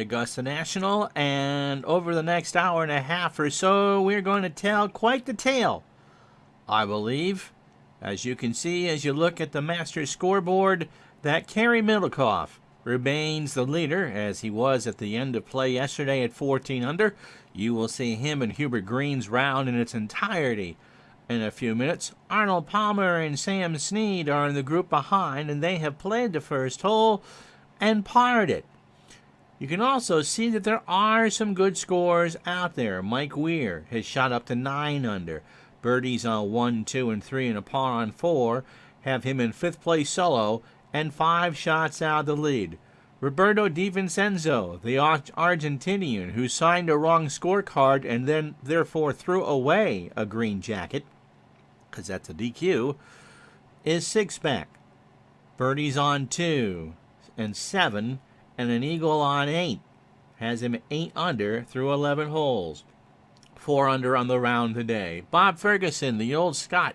Augusta National, and over the next hour and a half or so, we're going to tell quite the tale, I believe. As you can see, as you look at the Masters scoreboard, that Kerry Middlecoff remains the leader, as he was at the end of play yesterday at 14 under. You will see him and Hubert Green's round in its entirety in a few minutes. Arnold Palmer and Sam Snead are in the group behind, and they have played the first hole and parred it. You can also see that there are some good scores out there. Mike Weir has shot up to 9 under. Birdies on 1, 2, and 3, and a par on 4 have him in 5th place solo and 5 shots out of the lead. Roberto Di Vincenzo, the Argentinian who signed a wrong scorecard and then therefore threw away a green jacket, because that's a DQ, is 6 back. Birdies on 2 and 7 and an eagle on 8 has him 8 under through 11 holes. 4 under on the round today. Bob Ferguson, the old Scot,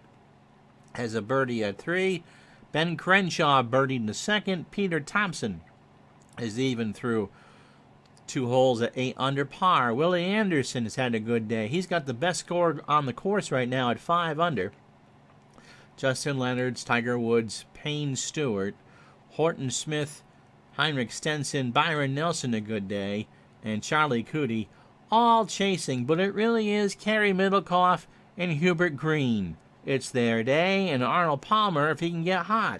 has a birdie at 3. Ben Crenshaw birdied in the second. Peter Thompson is even through 2 holes at 8 under par. Willie Anderson has had a good day. He's got the best score on the course right now at 5 under. Justin Leonards, Tiger Woods, Payne Stewart, Horton Smith, Heinrich Stenson, Byron Nelson a good day, and Charlie Cootie all chasing, but it really is Kerry Middlecoff and Hubert Green. It's their day, and Arnold Palmer if he can get hot.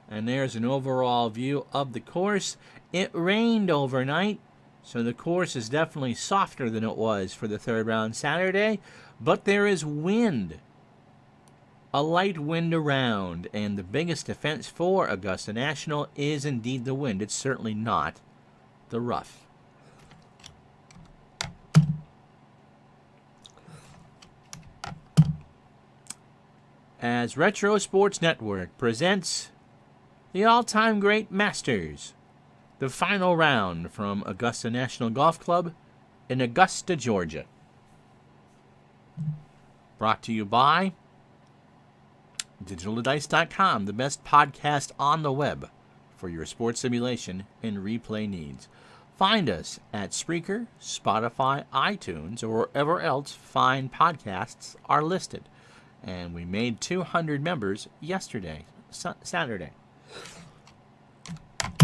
And there's an overall view of the course. It rained overnight, so the course is definitely softer than it was for the third round Saturday, but there is wind. A light wind around, and the biggest defense for Augusta National is indeed the wind. It's certainly not the rough. As Retro Sports Network presents the all-time great Masters, the final round from Augusta National Golf Club in Augusta, Georgia. Brought to you by DigitalDice.com, the best podcast on the web for your sports simulation and replay needs. Find us at Spreaker, Spotify, iTunes, or wherever else fine podcasts are listed. And we made 200 members yesterday, Saturday.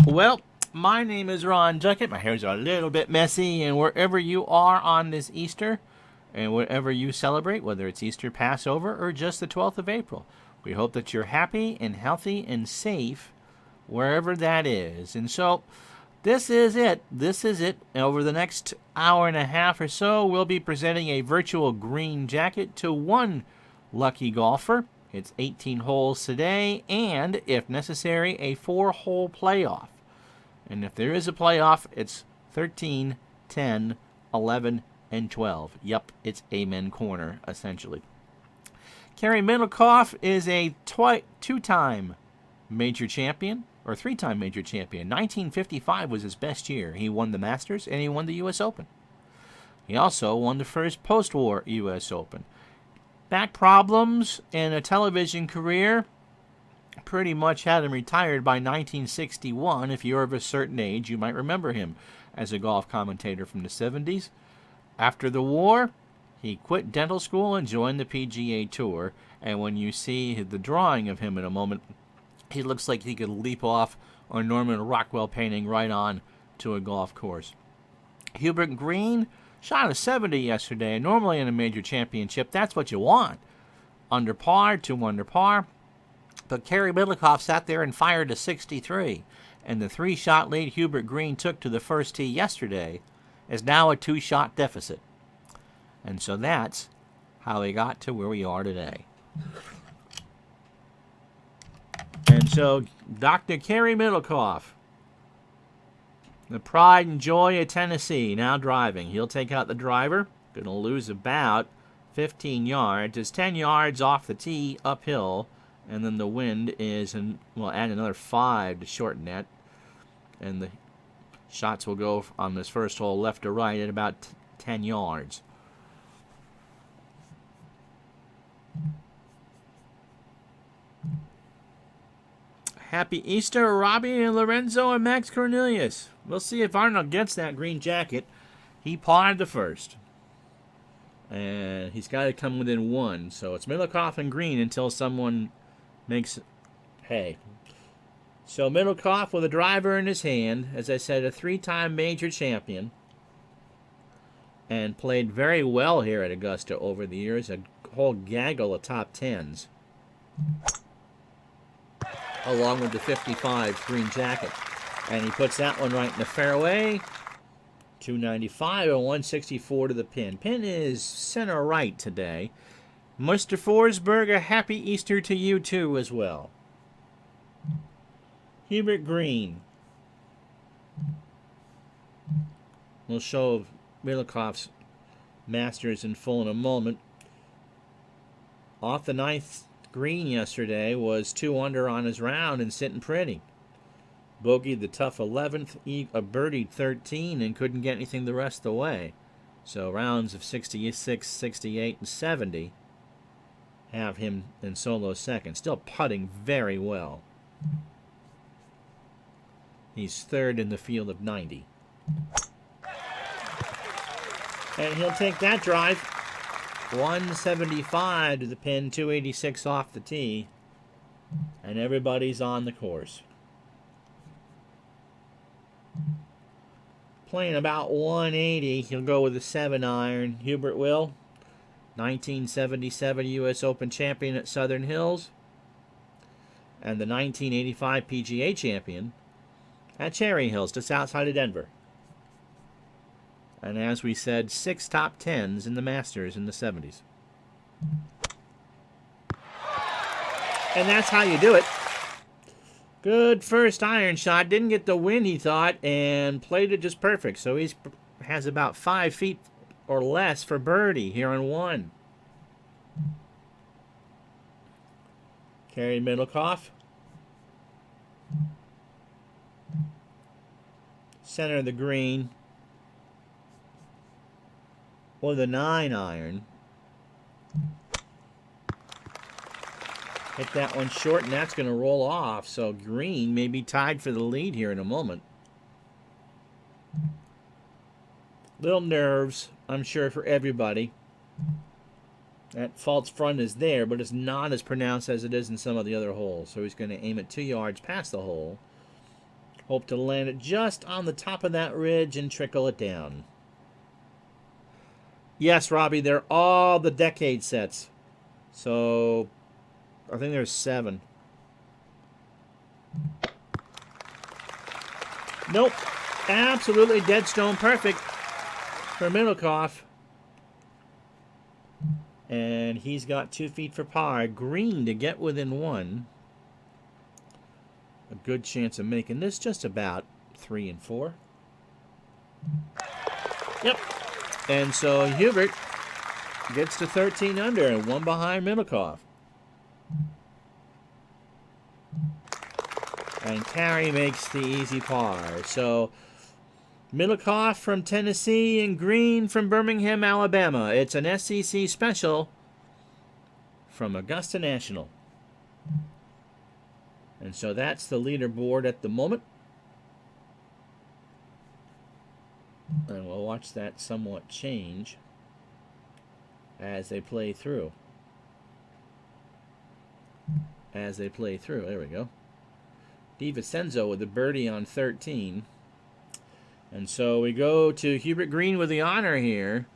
Well, my name is Ron Duckett. My hair's a little bit messy, and wherever you are on this Easter, and whatever you celebrate, whether it's Easter, Passover, or just the 12th of April, we hope that you're happy and healthy and safe wherever that is. And so this is it. Over the next hour and a half or so, we'll be presenting a virtual green jacket to one lucky golfer. It's 18 holes today, and if necessary, a 4-hole playoff. And if there is a playoff, it's 13, 10, 11, and 12. Yep, it's Amen Corner, essentially. Kerry Middlecoff is a 2-time major champion, or 3-time major champion. 1955 was his best year. He won the Masters, and he won the U.S. Open. He also won the first post-war U.S. Open. Back problems and a television career pretty much had him retired by 1961. If you're of a certain age, you might remember him as a golf commentator from the 70s. After the war, he quit dental school and joined the PGA Tour. And when you see the drawing of him in a moment, he looks like he could leap off a Norman Rockwell painting right on to a golf course. Hubert Green shot a 70 yesterday. Normally in a major championship, that's what you want. Under par, 2 under par. But Kerry Middlecoff sat there and fired a 63. And the 3-shot lead Hubert Green took to the first tee yesterday is now a 2-shot deficit. And so that's how we got to where we are today. And so Dr. Kerry Middlecoff, the pride and joy of Tennessee, now driving. He'll take out the driver. Going to lose about 15 yards. It's 10 yards off the tee uphill. And then the wind is, we'll add another 5 to shorten that. And the shots will go on this first hole left to right at about 10 yards. Happy Easter, Robbie and Lorenzo and Max Cornelius. We'll see if Arnold gets that green jacket. He pawed the first. And he's got to come within one. So it's Middlecoff and green until someone makes hay. So Middlecoff with a driver in his hand. As I said, a 3-time major champion. And played very well here at Augusta over the years. A whole gaggle of top 10s. Along with the 55 green jacket. And he puts that one right in the fairway. 295 and 164 to the pin. Pin is center right today. Mr. Forsberg, a happy Easter to you too as well. Hubert Green. We'll show Middlecoff's Masters in full in a moment. Off the 9th green yesterday, was 2 under on his round and sitting pretty. Bogeyed the tough 11th, birdied 13, and couldn't get anything the rest of the way. So rounds of 66, 68, and 70 have him in solo second. Still putting very well. He's third in the field of 90. And he'll take that drive. 175 to the pin, 286 off the tee. And everybody's on the course. Playing about 180. He'll go with a 7-iron. Hubert will. 1977 U.S. Open champion at Southern Hills. And the 1985 PGA champion at Cherry Hills, just outside of Denver. And as we said, 6 top 10s in the Masters in the 70s. And that's how you do it. Good first iron shot. Didn't get the win, he thought, and played it just perfect. So he has about 5 feet or less for birdie here on 1. Carry Middlecoff. Center of the green. With a 9-iron. Hit that one short, and that's going to roll off. So Green may be tied for the lead here in a moment. Little nerves, I'm sure, for everybody. That false front is there, but it's not as pronounced as it is in some of the other holes. So he's going to aim it 2 yards past the hole. Hope to land it just on the top of that ridge and trickle it down. Yes, Robbie, they're all the decade sets. So I think there's 7. Nope. Absolutely dead stone perfect for Middlecoff. And he's got 2 feet for par. Green to get within 1. A good chance of making this, just about 3 and 4. Yep. And so Hubert gets to 13 under and 1 behind Middlecoff. And Carey makes the easy par. So Middlecoff from Tennessee and Green from Birmingham, Alabama. It's an SEC special from Augusta National. And so that's the leaderboard at the moment. And we'll watch that somewhat change as they play through. There we go. DiVincenzo with the birdie on 13. And so we go to Hubert Green with the honor here.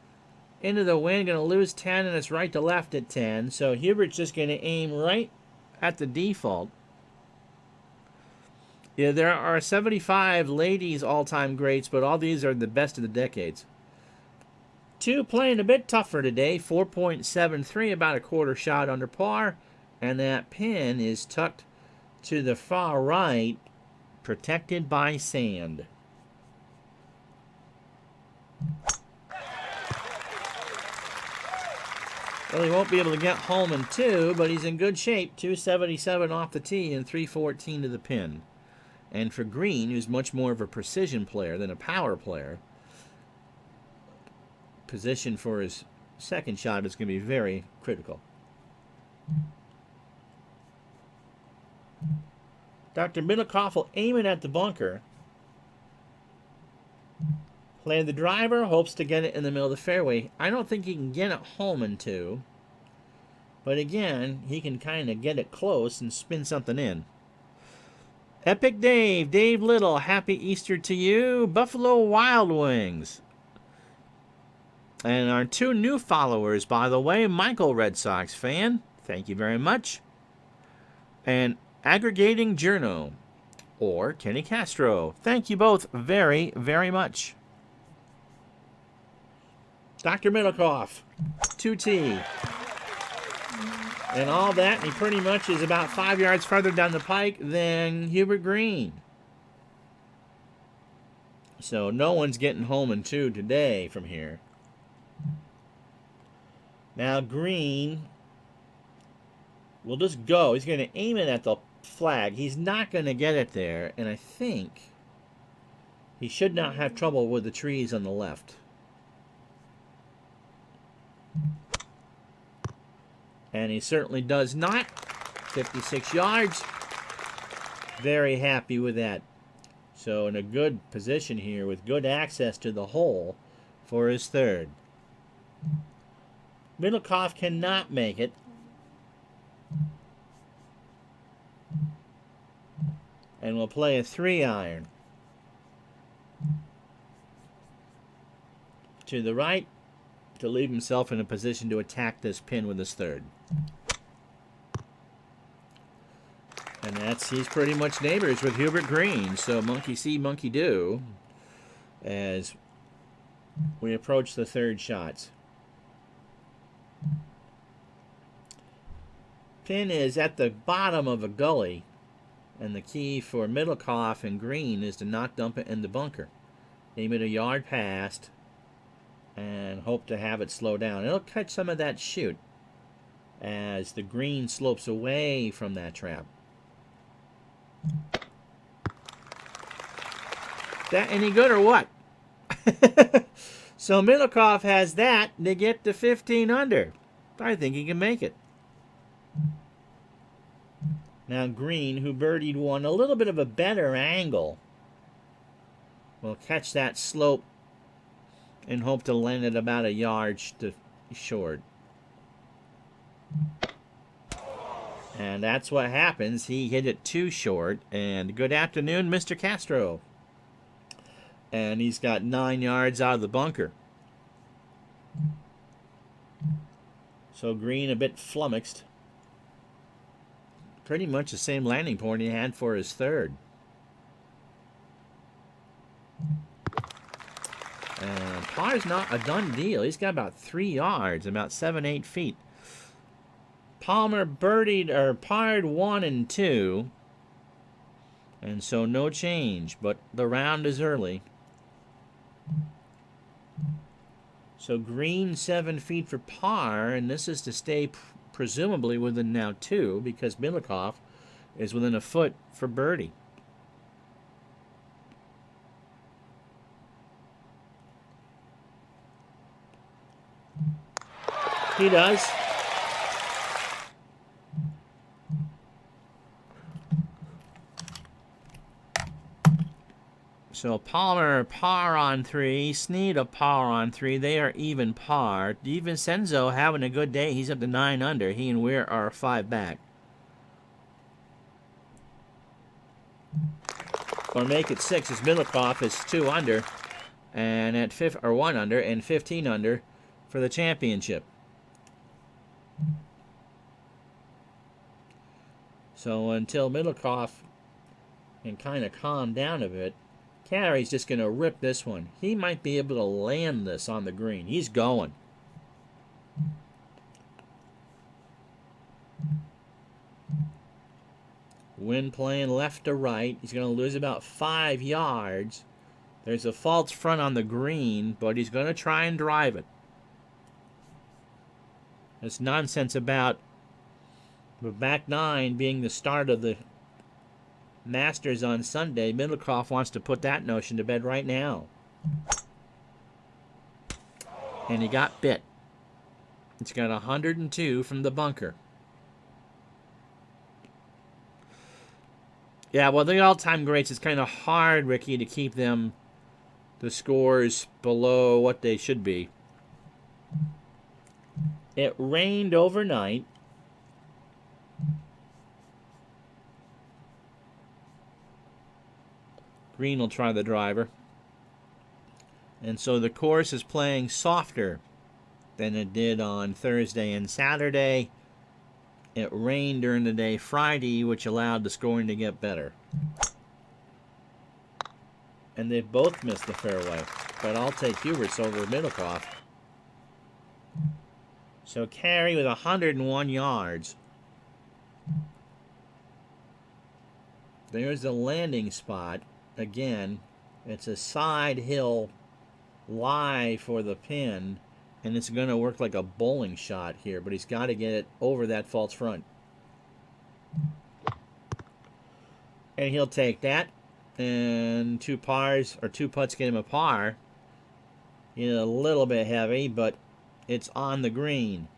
Into the wind, going to lose 10, and it's right to left at 10. So Hubert's just going to aim right at the default. Yeah, there are 75 ladies all-time greats, but all these are the best of the decades. 2 playing a bit tougher today. 4.73, about a quarter shot under par. And that pin is tucked to the far right, protected by sand. Well, he won't be able to get home in 2, but he's in good shape. 277 off the tee and 314 to the pin. And for Green, who's much more of a precision player than a power player, position for his second shot is going to be very critical. Dr. Middlecoff will aim it at the bunker. Play the driver, hopes to get it in the middle of the fairway. I don't think he can get it home in 2. But again, he can kind of get it close and spin something in. Epic Dave, Dave Little, happy Easter to you. Buffalo Wild Wings. And our 2 new followers, by the way, Michael, Red Sox fan, thank you very much. And Aggregating Journo, or Kenny Castro, thank you both very, very much. Dr. Middlecoff, 2T. And all that, and he pretty much is about 5 yards farther down the pike than Hubert Green. So no one's getting home in 2 today from here. Now Green will just go. He's going to aim it at the flag. He's not going to get it there, and I think he should not have trouble with the trees on the left. And he certainly does not. 56 yards. Very happy with that. So in a good position here with good access to the hole for his 3rd. Middlecoff cannot make it. And will play a 3-iron. To the right to leave himself in a position to attack this pin with his 3rd. And he's pretty much neighbors with Hubert Green. So monkey see, monkey do as we approach the 3rd shots. Pin is at the bottom of a gully, and the key for Middlecoff and Green is to not dump it in the bunker. Aim it a yard past and hope to have it slow down. It'll catch some of that shoot as the green slopes away from that trap. That any good or what? So Middlecoff has that to get to 15 under. I think he can make it. Now Green, who birdied one a little bit of a better angle, will catch that slope and hope to land it about a yard to short. And that's what happens. He hit it too short. And good afternoon, Mr. Castro. And he's got 9 yards out of the bunker. So Green a bit flummoxed. Pretty much the same landing point he had for his 3rd. And par's not a done deal. He's got about 3 yards, about 7-8 feet. Palmer birdied or parred 1 and 2. And so no change, but the round is early. So Green 7 feet for par, and this is to stay presumably within now 2 because Middlecoff is within a foot for birdie. He does. So Palmer par on 3, Snead a par on 3. They are even par. DiVincenzo having a good day. He's up to 9 under. He and Weir are 5 back. Or make it 6 as Middlecoff is 2 under, and at 1 under and 15 under for the championship. So until Middlecoff can kind of calm down a bit, Carey's just going to rip this one. He might be able to land this on the green. He's going. Wind playing left to right. He's going to lose about 5 yards. There's a false front on the green, but he's going to try and drive it. This nonsense about the back 9 being the start of the Masters on Sunday. Middlecoff wants to put that notion to bed right now. And he got bit. It's got 102 from the bunker. Yeah, well, the all-time greats, it's kind of hard, Ricky, to keep them, the scores below what they should be. It rained overnight. Green will try the driver. And so the course is playing softer than it did on Thursday and Saturday. It rained during the day Friday, which allowed the scoring to get better. And they've both missed the fairway. But I'll take Huberts over Middlecoff. So Carey with 101 yards. There's the landing spot. Again, it's a side hill lie for the pin, and it's going to work like a bowling shot here, but he's got to get it over that false front. And he'll take that, and two putts get him a par. He's a little bit heavy, but it's on the green.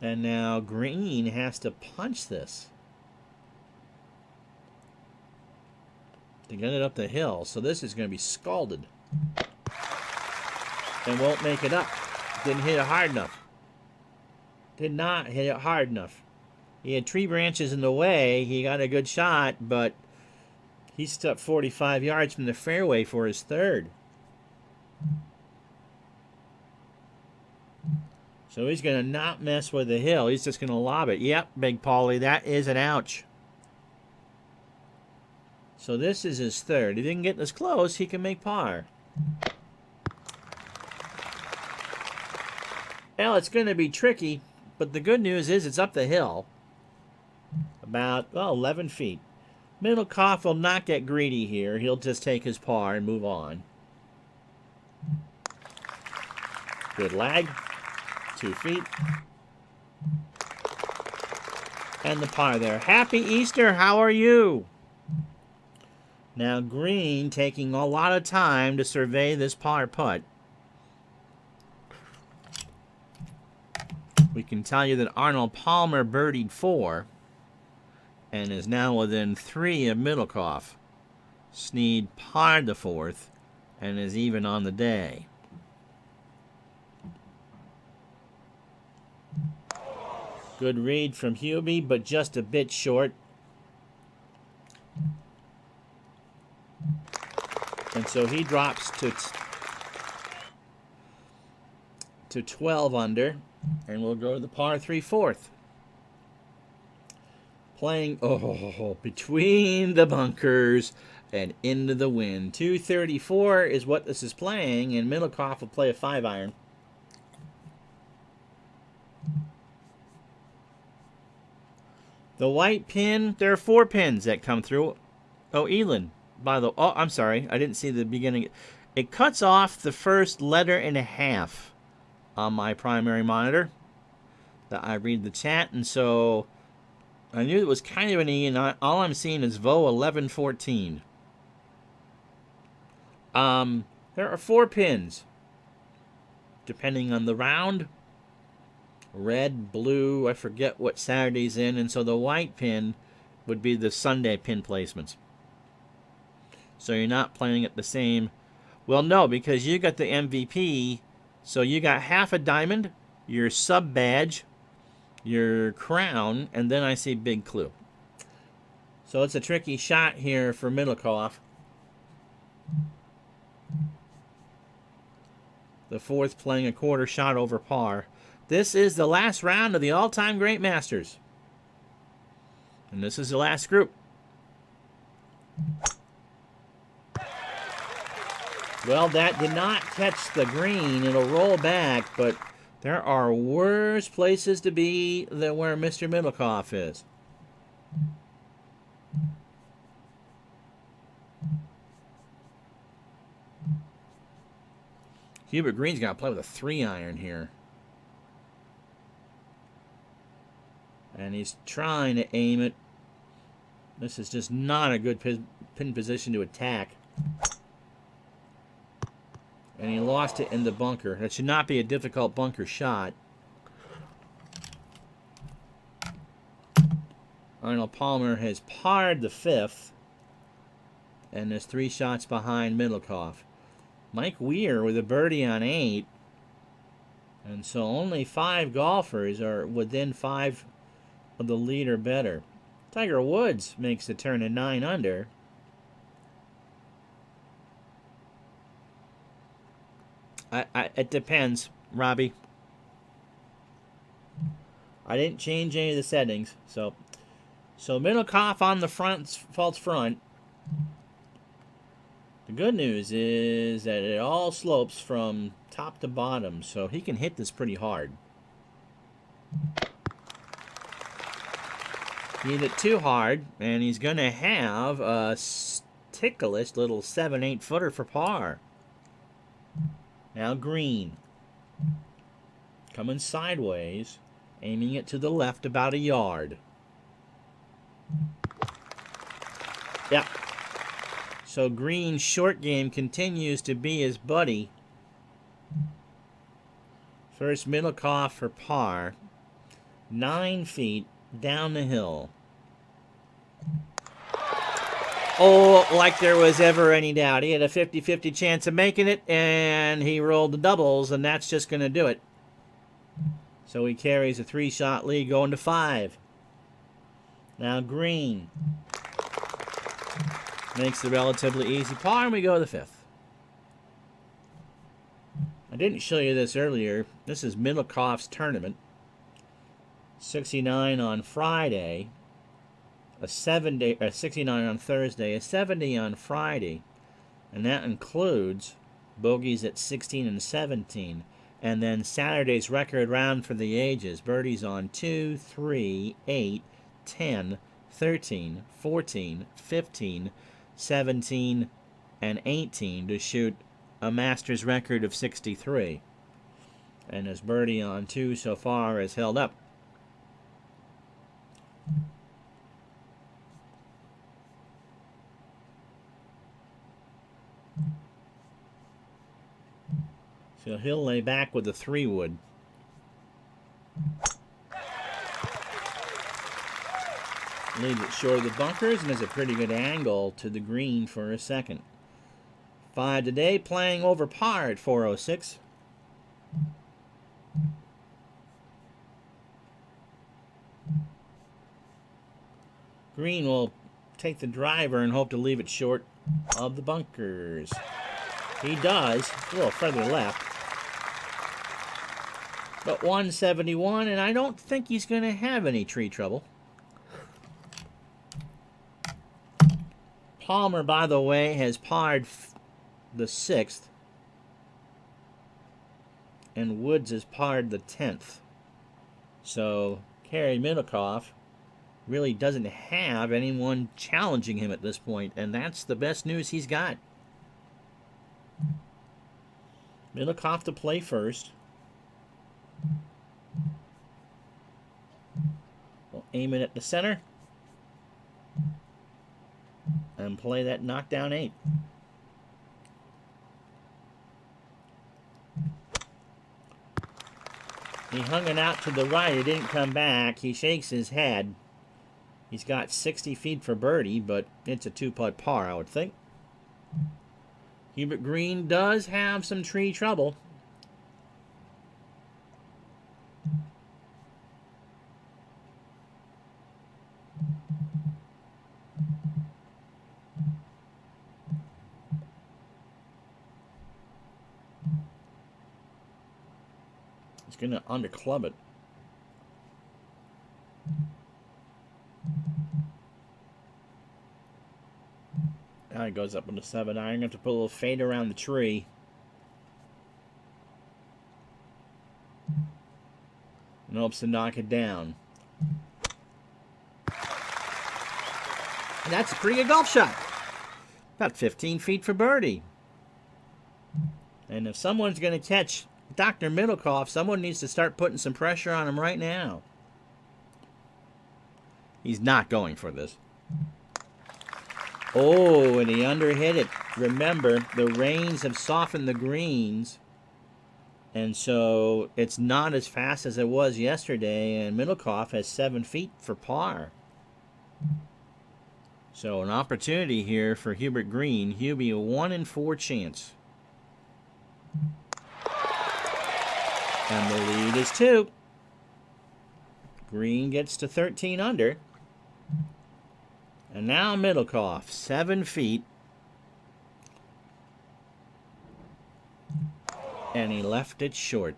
And now Green has to punch this to get it up the hill. So this is going to be scalded. And won't make it up. Didn't hit it hard enough. Did not hit it hard enough. He had tree branches in the way. He got a good shot, but he stepped 45 yards from the fairway for his third. So he's going to not mess with the hill. He's just going to lob it. Yep, Big Paulie, that is an ouch. So this is his third. He didn't get this close. He can make par. Well, it's going to be tricky, but the good news is it's up the hill. About, 11 feet. Middlecoff will not get greedy here. He'll just take his par and move on. Good lag. 2 feet. And the par there. Happy Easter. How are you? Now Green taking a lot of time to survey this par putt. We can tell you that Arnold Palmer birdied 4 and is now within 3 of Middlecoff. Snead parred the 4th and is even on the day. Good read from Hubie, but just a bit short. And so he drops to 12 under, and we'll go to the par 3/4. Playing between the bunkers and into the wind. 234 is what this is playing, and Middlecoff will play a 5-iron. The white pin, there are 4 pins that come through. Oh, Elin. I'm sorry. I didn't see the beginning. It cuts off the first letter and a half on my primary monitor that I read the chat. And so I knew it was kind of an E, and all I'm seeing is VO 1114. There are 4 pins, depending on the round. Red, blue, I forget what Saturday's in, and so the white pin would be the Sunday pin placements. So you're not playing at the same. Well, no, because you got the MVP, so you got half a diamond, your sub badge, your crown, and then I see big clue. So it's a tricky shot here for Middlecoff. The 4th playing a quarter shot over par. This is the last round of the all-time great Masters. And this is the last group. Well, that did not catch the green. It'll roll back, but there are worse places to be than where Mr. Middlecoff is. Hubert Green's got to play with a 3-iron here. And he's trying to aim it. This is just not a good pin position to attack. And he lost it in the bunker. That should not be a difficult bunker shot. Arnold Palmer has parred the 5th and is 3 shots behind Middlecoff. Mike Weir with a birdie on 8. And so only 5 golfers are within 5 of the lead or better. Tiger Woods makes the turn at 9 under. It depends, Robbie. I didn't change any of the settings. So Middlecoff on the false front. The good news is that it all slopes from top to bottom, so he can hit this pretty hard. He hit it too hard, and he's going to have a ticklish little 7-8 footer for par. Now Green. Coming sideways, aiming it to the left about a yard. Yep. So Green's short game continues to be his buddy. First Middlecoff for par. 9 feet down the hill. Oh, like there was ever any doubt. He had a 50-50 chance of making it, and he rolled the doubles, and that's just going to do it. So he carries a 3-shot lead going to 5. Now Green makes the relatively easy par, and we go to the 5th. I didn't show you this earlier. This is Middlecoff's tournament. 69 on Friday, a 69 on Thursday, a 70 on Friday, and that includes bogeys at 16 and 17, and then Saturday's record round for the ages, birdies on 2, 3, 8, 10, 13, 14, 15, 17, and 18 to shoot a Masters record of 63. And his birdie on 2 so far has held up. So he'll lay back with a 3-wood. Leaves it short of the bunkers and has a pretty good angle to the green for a second. 5 today, playing over par at 406. Green will take the driver and hope to leave it short of the bunkers. He does, a little further left. But 171, and I don't think he's going to have any tree trouble. Palmer, by the way, has parred the 6th. And Woods has parred the 10th. So, Kerry Middlecoff really doesn't have anyone challenging him at this point, and that's the best news he's got. Middlecoff to play first. We'll aim it at the center and play that knockdown 8. He hung it out to the right. It didn't come back. He shakes his head. He's got 60 feet for birdie, but it's a 2-putt par, I would think. Hubert Green does have some tree trouble. He's going to underclub it. Now he goes up with a 7-iron. I'm going to have to put a little fade around the tree. And hopes to knock it down. And that's a pretty good golf shot. About 15 feet for birdie. And if someone's going to catch Dr. Middlecoff, someone needs to start putting some pressure on him right now. He's not going for this. Oh, and he underhit it. Remember, the rains have softened the greens, and so it's not as fast as it was yesterday, and Middlecoff has 7 feet for par. So an opportunity here for Hubert Green. Hubie, a 1 in 4 chance. And the lead is 2. Green gets to 13 under. And now Middlecoff, 7 feet. And he left it short.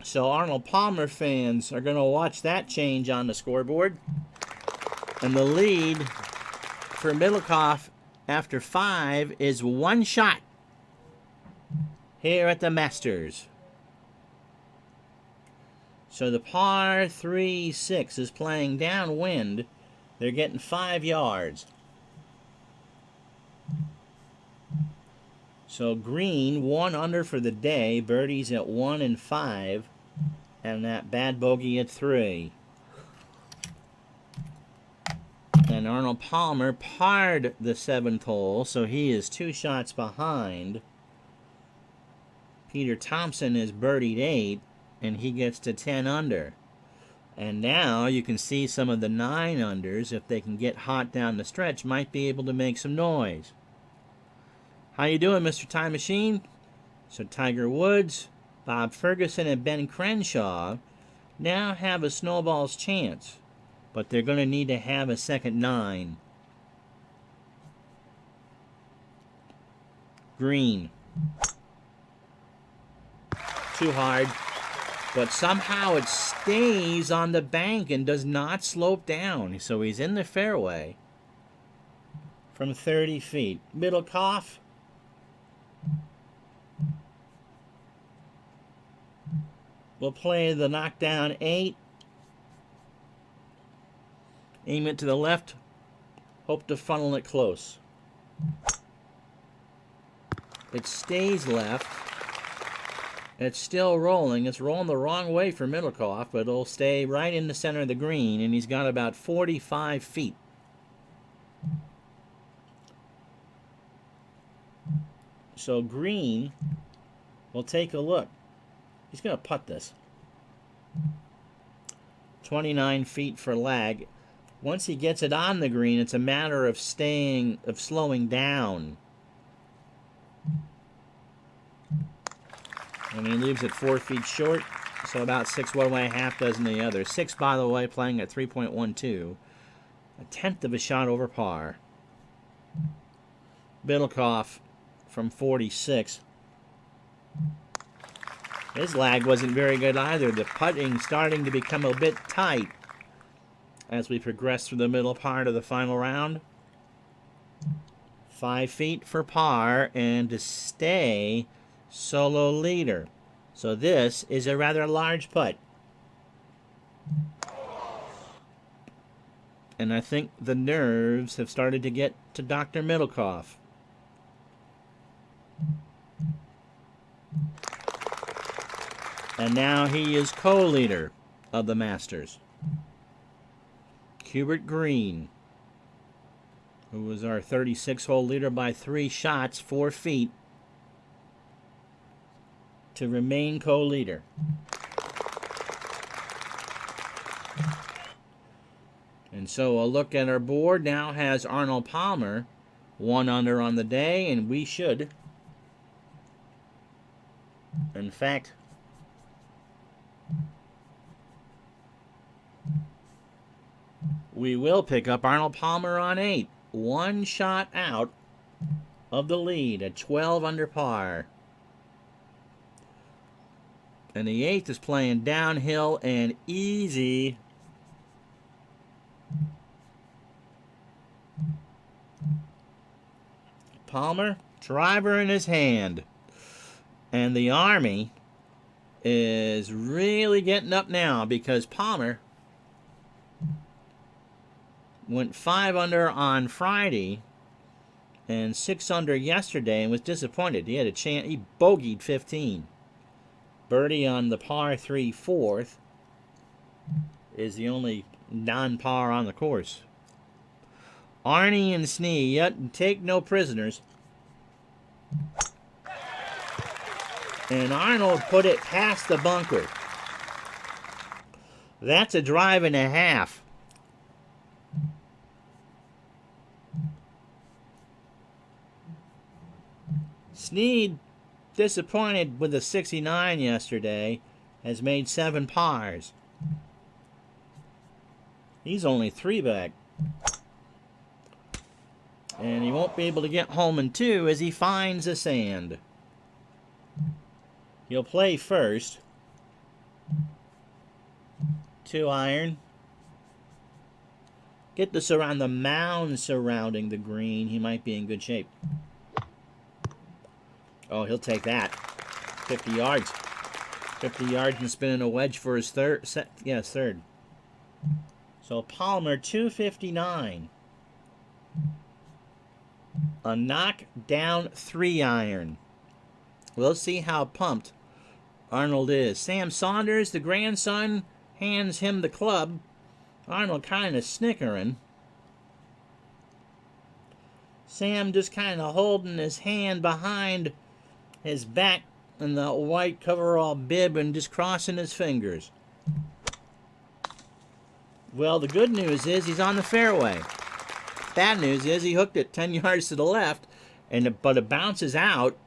So Arnold Palmer fans are going to watch that change on the scoreboard. And the lead for Middlecoff after 5 is 1 shot here at the Masters. So the par 3-6 is playing downwind. They're getting 5 yards. So Green, 1 under for the day. Birdie's at 1 and 5. And that bad bogey at 3. And Arnold Palmer parred the 7th hole, so he is 2 shots behind. Peter Thompson is birdied 8, and he gets to 10 under. And now you can see some of the 9 unders, if they can get hot down the stretch, might be able to make some noise. How you doing, Mr. Time Machine? So Tiger Woods, Bob Ferguson, and Ben Crenshaw now have a snowball's chance, but they're going to need to have a second 9. Green. Too hard. But somehow it stays on the bank and does not slope down. So he's in the fairway from 30 feet. Middlecoff. We'll play the knockdown 8. Aim it to the left. Hope to funnel it close. It stays left. It's still rolling. It's rolling the wrong way for Middlecoff, but it'll stay right in the center of the green, and he's got about 45 feet. So Green will take a look. He's going to putt this. 29 feet for lag. Once he gets it on the green, it's a matter of slowing down. And he leaves it 4 feet short, so about 6 one way, half dozen the other. 6, by the way, playing at 3.12. A tenth of a shot over par. Middlecoff from 46. His lag wasn't very good either. The putting starting to become a bit tight as we progress through the middle part of the final round. 5 feet for par and to stay solo leader. So this is a rather large putt. And I think the nerves have started to get to Dr. Middlecoff. And now he is co-leader of the Masters. Hubert Green, who was our 36-hole leader by 3 shots, 4 feet, to remain co-leader. And so a look at our board now has Arnold Palmer 1 under on the day, and we should, in fact, we will pick up Arnold Palmer on 8. 1 shot out of the lead at 12 under par. And the 8th is playing downhill and easy. Palmer, driver in his hand. And the Army is really getting up now because Palmer went 5 under on Friday and 6 under yesterday and was disappointed. He had a chance. He bogeyed 15. Birdie on the par 3 4th is the only non-par on the course. Arnie and Snee, yet take no prisoners. And Arnold put it past the bunker. That's a drive and a half. Snead, disappointed with a 69 yesterday, has made 7 pars. He's only 3 back. And he won't be able to get home in 2 as he finds a sand. He'll play first. 2 iron. Get this around the mound surrounding the green. He might be in good shape. Oh, he'll take that. 50 yards. 50 yards and spinning a wedge for his third. Third. So Palmer, 259. A knockdown 3 iron. We'll see how pumped Arnold is. Sam Saunders, the grandson, hands him the club. Arnold kind of snickering. Sam just kind of holding his hand behind his back in the white coverall bib and just crossing his fingers. Well, the good news is he's on the fairway. Bad news is he hooked it 10 yards to the left, but it bounces out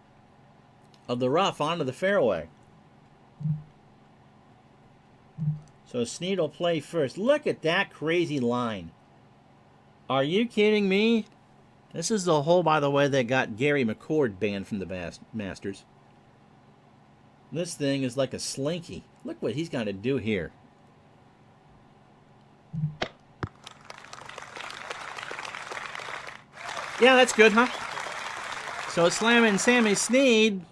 of the rough onto the fairway. So Snead will play first. Look at that crazy line. Are you kidding me? This is the hole, by the way, that got Gary McCord banned from the Masters. This thing is like a slinky. Look what he's got to do here. Yeah, that's good, huh? So slamming Sammy Snead,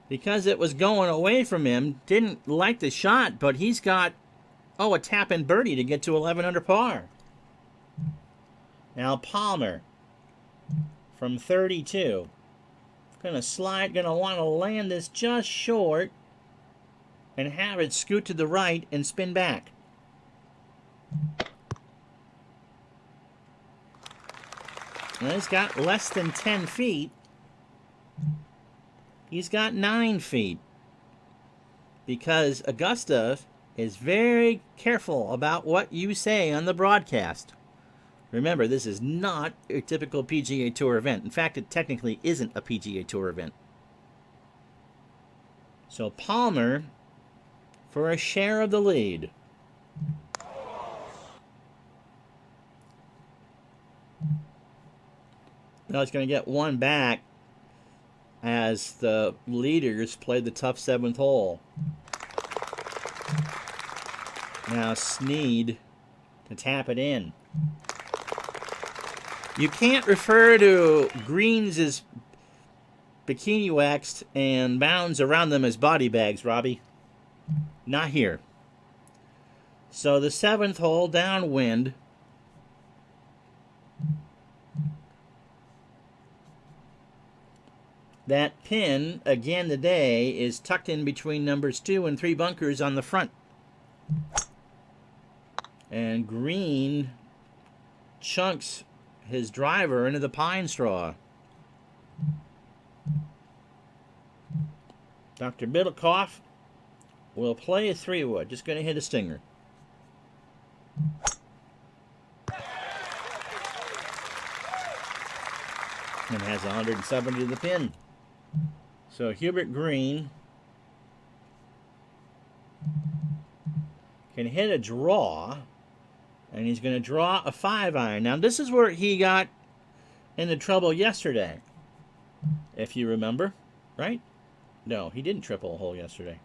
because it was going away from him, didn't like the shot, but he's got, a tap and birdie to get to 11 under par. Now Palmer from 32. Gonna want to land this just short and have it scoot to the right and spin back. And he's got less than 10 feet. He's got 9 feet. Because Augusta is very careful about what you say on the broadcast. Remember, this is not a typical PGA Tour event. In fact, it technically isn't a PGA Tour event. So Palmer for a share of the lead. Now he's going to get one back as the leaders play the tough 7th hole. Now Snead to tap it in. You can't refer to greens as bikini waxed and mounds around them as body bags, Robbie. Not here. So the 7th hole, downwind. That pin, again today, is tucked in between numbers 2 and 3 bunkers on the front. And Green chunks his driver into the pine straw. Dr. Middlecoff will play a 3-wood. Just going to hit a stinger. And has 170 to the pin. So Hubert Green can hit a draw, and he's going to draw a 5-iron. Now, this is where he got into trouble yesterday, if you remember, right? No, he didn't triple a hole yesterday.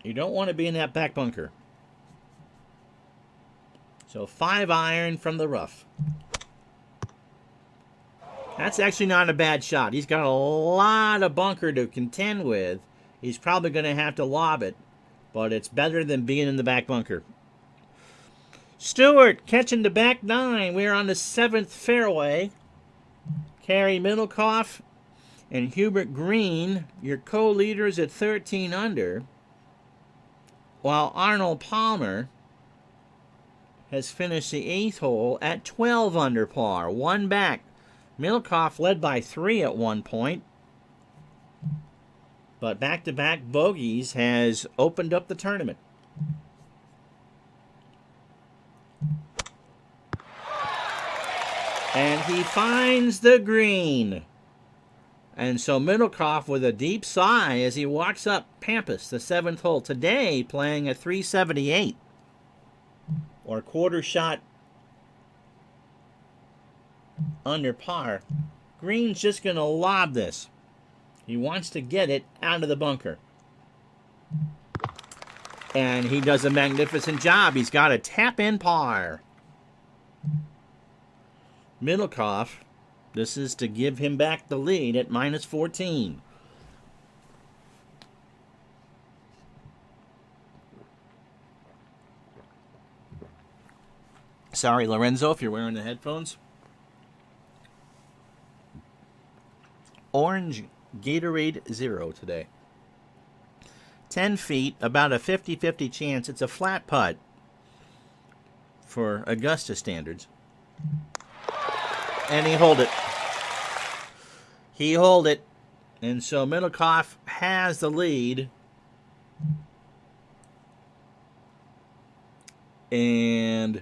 You don't want to be in that back bunker. So 5-iron from the rough. That's actually not a bad shot. He's got a lot of bunker to contend with. He's probably going to have to lob it, but it's better than being in the back bunker. Stewart catching the back 9. We're on the 7th fairway. Kerry Middlecoff and Hubert Green, your co-leaders at 13 under, while Arnold Palmer has finished the 8th hole at 12 under par, 1 back. Middlecoff led by 3 at one point. But back-to-back bogeys has opened up the tournament. And he finds the green. And so Middlecoff with a deep sigh as he walks up Pampas, the 7th hole. Today playing a 378. Or quarter shot under par. Green's just going to lob this. He wants to get it out of the bunker. And he does a magnificent job. He's got a tap-in par. Middlecoff, this is to give him back the lead at minus 14. Sorry, Lorenzo, if you're wearing the headphones. Orange Gatorade Zero today. 10 feet, about a 50-50 chance. It's a flat putt for Augusta standards. And he holed it. He holed it. And so Middlecoff has the lead. And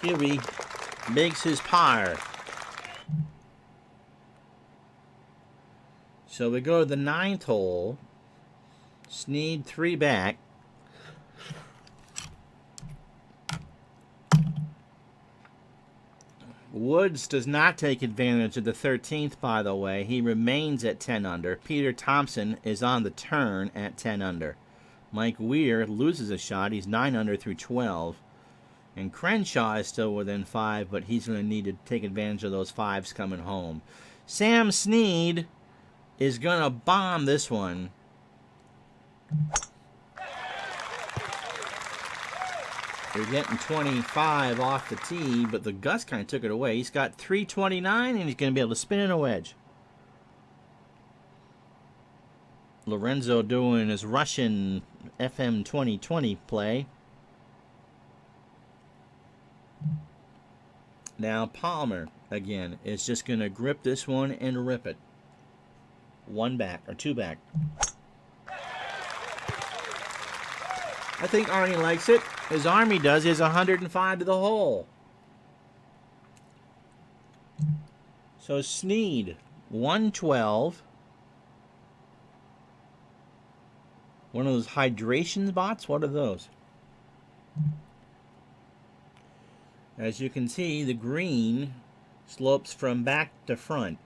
Huey makes his par. So we go to the 9th hole. Snead 3 back. Woods does not take advantage of the 13th, by the way. He remains at 10 under. Peter Thompson is on the turn at 10 under. Mike Weir loses a shot. He's 9 under through 12. And Crenshaw is still within 5, but he's going to need to take advantage of those 5s coming home. Sam Snead is going to bomb this one. They're getting 25 off the tee, but the gust kind of took it away. He's got 329, and he's going to be able to spin in a wedge. Lorenzo doing his Russian FM 2020 play. Now Palmer, again, is just going to grip this one and rip it. 1 back, or 2 back. I think Arnie likes it. His Army does. He has 105 to the hole. So Snead, 112. One of those hydration bots? What are those? As you can see, the green slopes from back to front.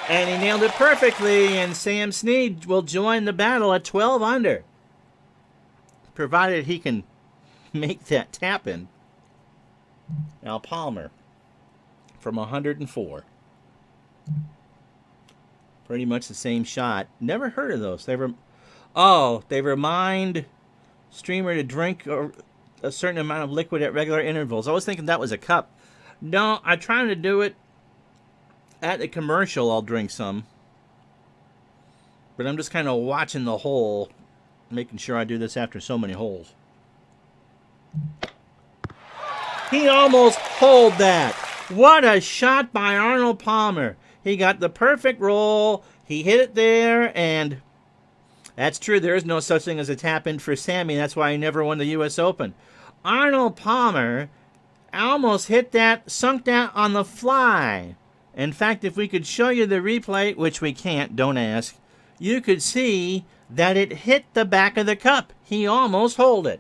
And he nailed it perfectly, and Sam Snead will join the battle at 12 under. Provided he can make that tap in. Now Palmer from 104. Pretty much the same shot. Never heard of those. They remind streamer to drink a certain amount of liquid at regular intervals. I was thinking that was a cup. No, I'm trying to do it. At the commercial, I'll drink some. But I'm just kind of watching the hole, making sure I do this after so many holes. He almost holed that. What a shot by Arnold Palmer. He got the perfect roll. He hit it there, and that's true. There is no such thing as a tap-in for Sammy. That's why he never won the U.S. Open. Arnold Palmer almost hit that, sunk that on the fly. In fact, if we could show you the replay, which we can't, don't ask, you could see that it hit the back of the cup. He almost holed it.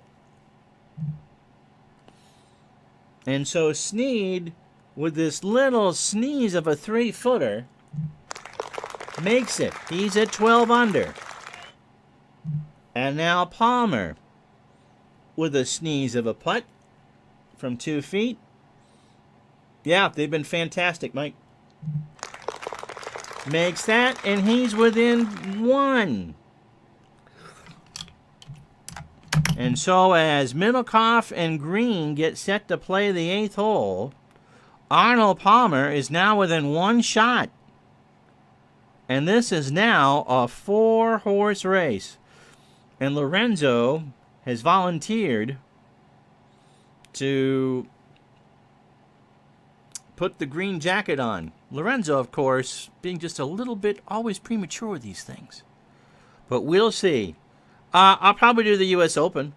And so Snead, with this little sneeze of a 3-footer, makes it. He's at 12 under. And now Palmer, with a sneeze of a putt from 2 feet. Yeah, they've been fantastic, Mike. Makes that, and he's within 1. And so as Middlecoff and Green get set to play the 8th hole, Arnold Palmer is now within 1 shot. And this is now a 4-horse race. And Lorenzo has volunteered to put the green jacket on. Lorenzo, of course, being just a little bit always premature with these things. But we'll see. I'll probably do the U.S. Open.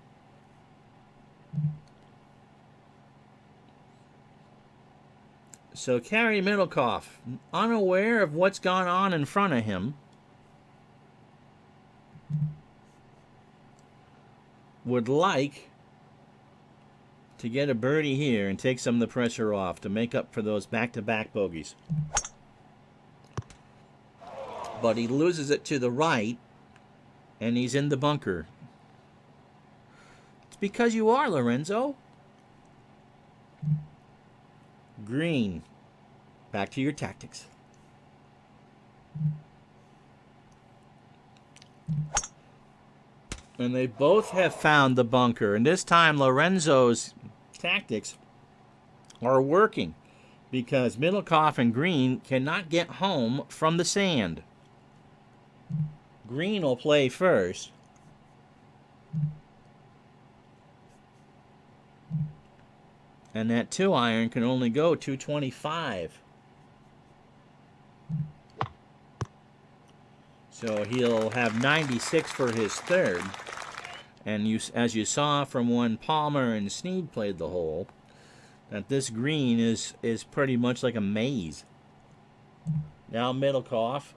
So Gary Middlecoff, unaware of what's gone on in front of him, would like to get a birdie here and take some of the pressure off to make up for those back-to-back bogeys. But he loses it to the right, and he's in the bunker. It's because you are, Lorenzo. Green. Back to your tactics. And they both have found the bunker. And this time Lorenzo's tactics are working because Middlecoff and Green cannot get home from the sand. Green will play first. And that 2-iron can only go 225. So he'll have 96 for his third. And as you saw from when Palmer and Snead played the hole, that this green is pretty much like a maze. Now Middlecoff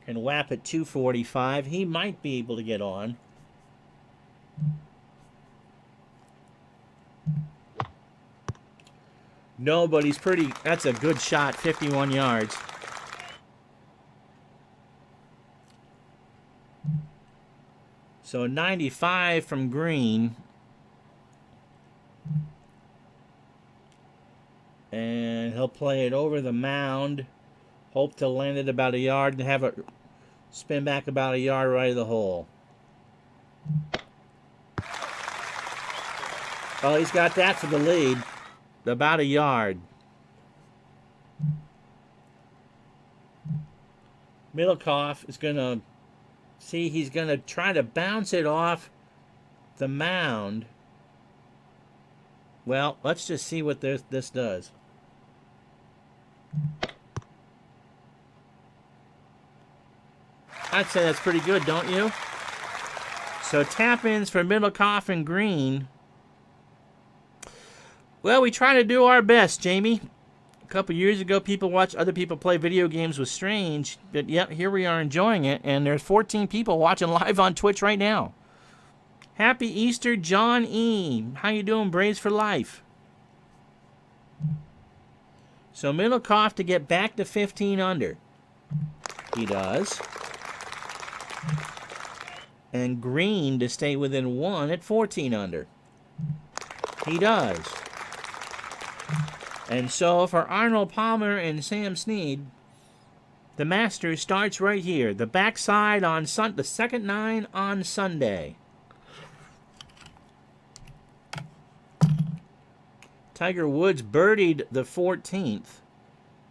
can whap at 245. He might be able to get on. No, but he's pretty... That's a good shot, 51 yards. So 95 from Green. And he'll play it over the mound. Hope to land it about a yard and have it spin back about a yard right of the hole. Oh, he's got that for the lead. About a yard. Middlecoff is going to... See, he's going to try to bounce it off the mound. Well, let's just see what this does. I'd say that's pretty good, don't you? So tap-ins for Middlecoff and Green. Well, we try to do our best, Jamie. A couple years ago, people watched other people play video games was strange. But yep, here we are enjoying it. And there's 14 people watching live on Twitch right now. Happy Easter, John E. How you doing, Braves for life? So Middlecoff to get back to 15 under. He does. And Green to stay within 1 at 14 under. He does. And so for Arnold Palmer and Sam Snead, the Masters starts right here. The backside on the second 9 on Sunday. Tiger Woods birdied the 14th,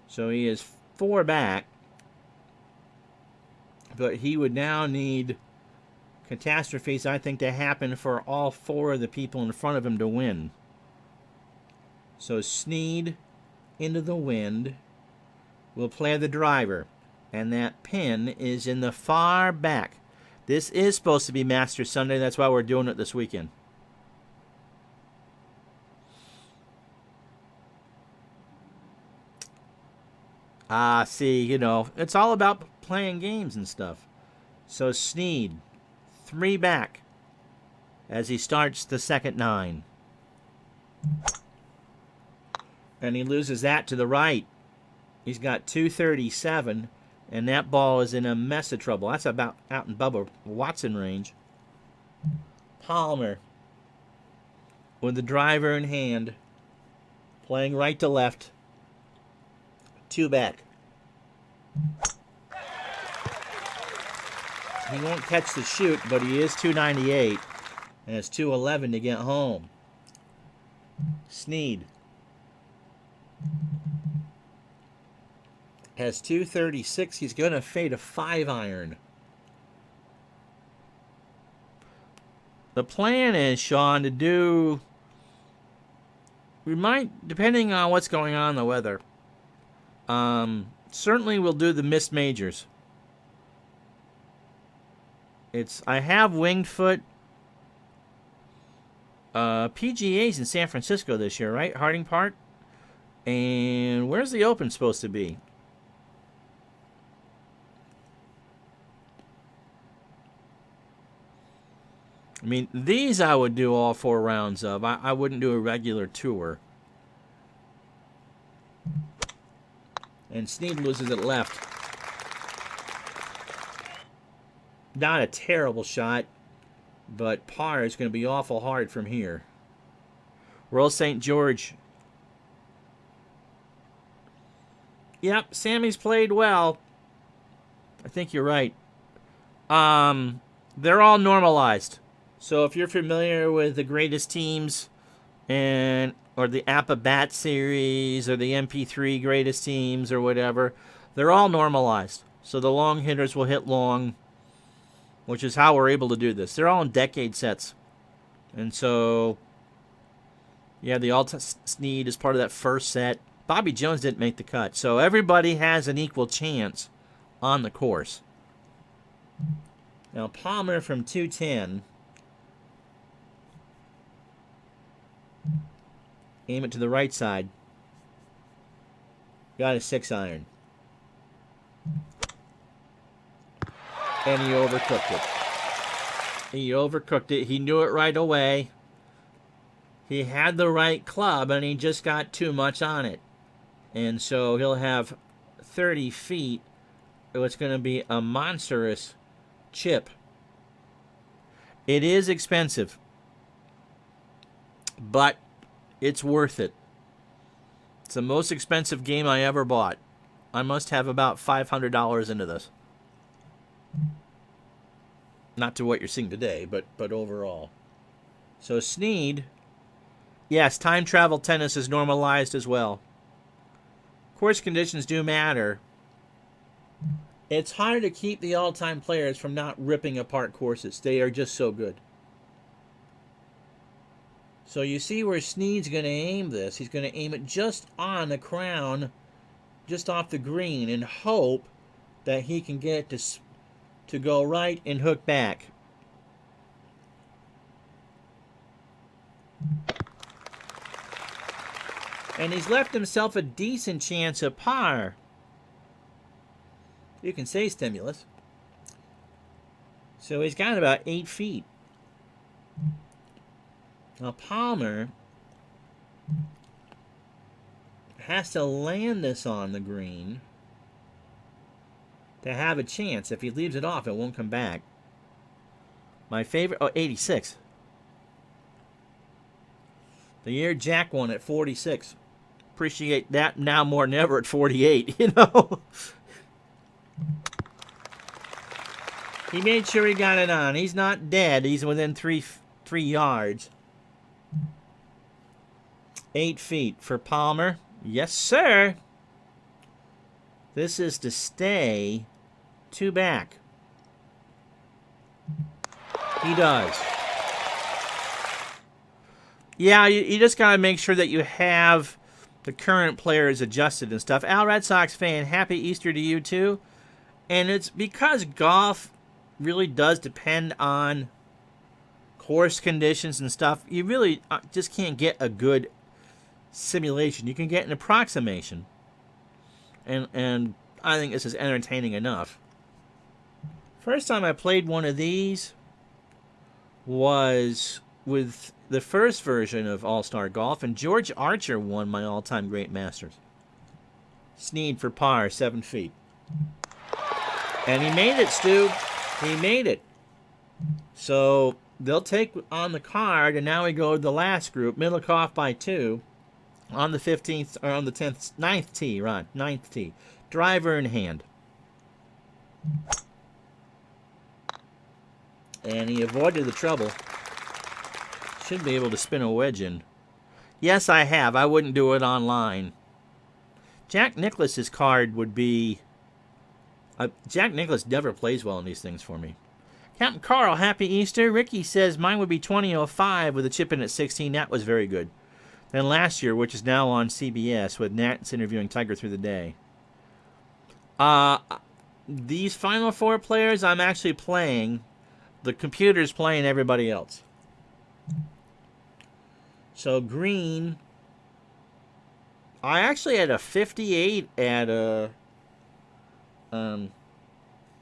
so he is 4 back. But he would now need catastrophes, I think, to happen for all 4 of the people in front of him to win. So Snead into the wind will play the driver. And that pin is in the far back. This is supposed to be Masters Sunday. That's why we're doing it this weekend. See, you know, it's all about playing games and stuff. So Snead, 3 back as he starts the second 9. And he loses that to the right. He's got 237, and that ball is in a mess of trouble. That's about out in Bubba Watson range. Palmer with the driver in hand, playing right to left. 2 back. He won't catch the shoot, but he is 298, and it's 211 to get home. Snead has 236. He's going to fade a 5-iron. The plan is, Sean, to do We might, depending on what's going on in the weather. Certainly we'll do the missed majors. I have Winged Foot. PGA's in San Francisco this year, right? Harding Park. And where's the Open supposed to be? I mean, these I would do all 4 rounds of. I wouldn't do a regular tour. And Snead loses it left. Not a terrible shot, but par is going to be awful hard from here. Royal St. George. Yep, Sammy's played well. I think you're right. They're all normalized. So if you're familiar with the greatest teams or the Appa Bat series or the MP3 greatest teams or whatever, they're all normalized. So the long hitters will hit long, which is how we're able to do this. They're all in decade sets. And so, yeah, the Alta Snead is part of that first set. Bobby Jones didn't make the cut. So everybody has an equal chance on the course. Now, Palmer from 210. Aim it to the right side. Got a 6-iron. And he overcooked it. He knew it right away. He had the right club, and he just got too much on it. And so he'll have 30 feet. It's going to be a monstrous chip. It is expensive, but it's worth it. It's the most expensive game I ever bought. I must have about $500 into this. Not to what you're seeing today, but overall. So Snead, yes, time travel tennis is normalized as well. Course conditions do matter. It's hard to keep the all-time players from not ripping apart courses. They are just so good. So you see where Snead's going to aim this. He's going to aim it just on the crown, just off the green, and hope that he can get it to go right and hook back. And he's left himself a decent chance of par. You can say stimulus. So he's got about 8 feet. Now Palmer has to land this on the green to have a chance. If he leaves it off, it won't come back. My favorite, 86. The year Jack won at 46. Appreciate that now more than ever at 48, you know. He made sure he got it on. He's not dead. He's within 3 yards. 8 feet for Palmer. Yes, sir. This is to stay 2 back. He does. Yeah, you just got to make sure that you have the current players adjusted and stuff. Al, Red Sox fan, happy Easter to you too. And it's because golf really does depend on course conditions and stuff. You really just can't get a good simulation. You can get an approximation. And I think this is entertaining enough. First time I played one of these was with the first version of All-Star Golf, and George Archer won my all-time great Masters. Snead for par, 7 feet. And he made it, Stu. He made it. So they'll take on the card, and now we go to the last group, Middlecoff by 2, on the 15th, or on the 10th, 9th tee, Ron, 9th tee. Driver in hand. And he avoided the trouble. Should be able to spin a wedge in. Yes, I have. I wouldn't do it online. Jack Nicklaus's card would be... Jack Nicklaus never plays well in these things for me. Captain Carl, happy Easter. Ricky says mine would be 2005 with a chip in at 16. That was very good. than last year, which is now on CBS with Nats interviewing Tiger through the day. These final four players I'm actually playing. The computer's playing everybody else. So Green, I actually had a 58 at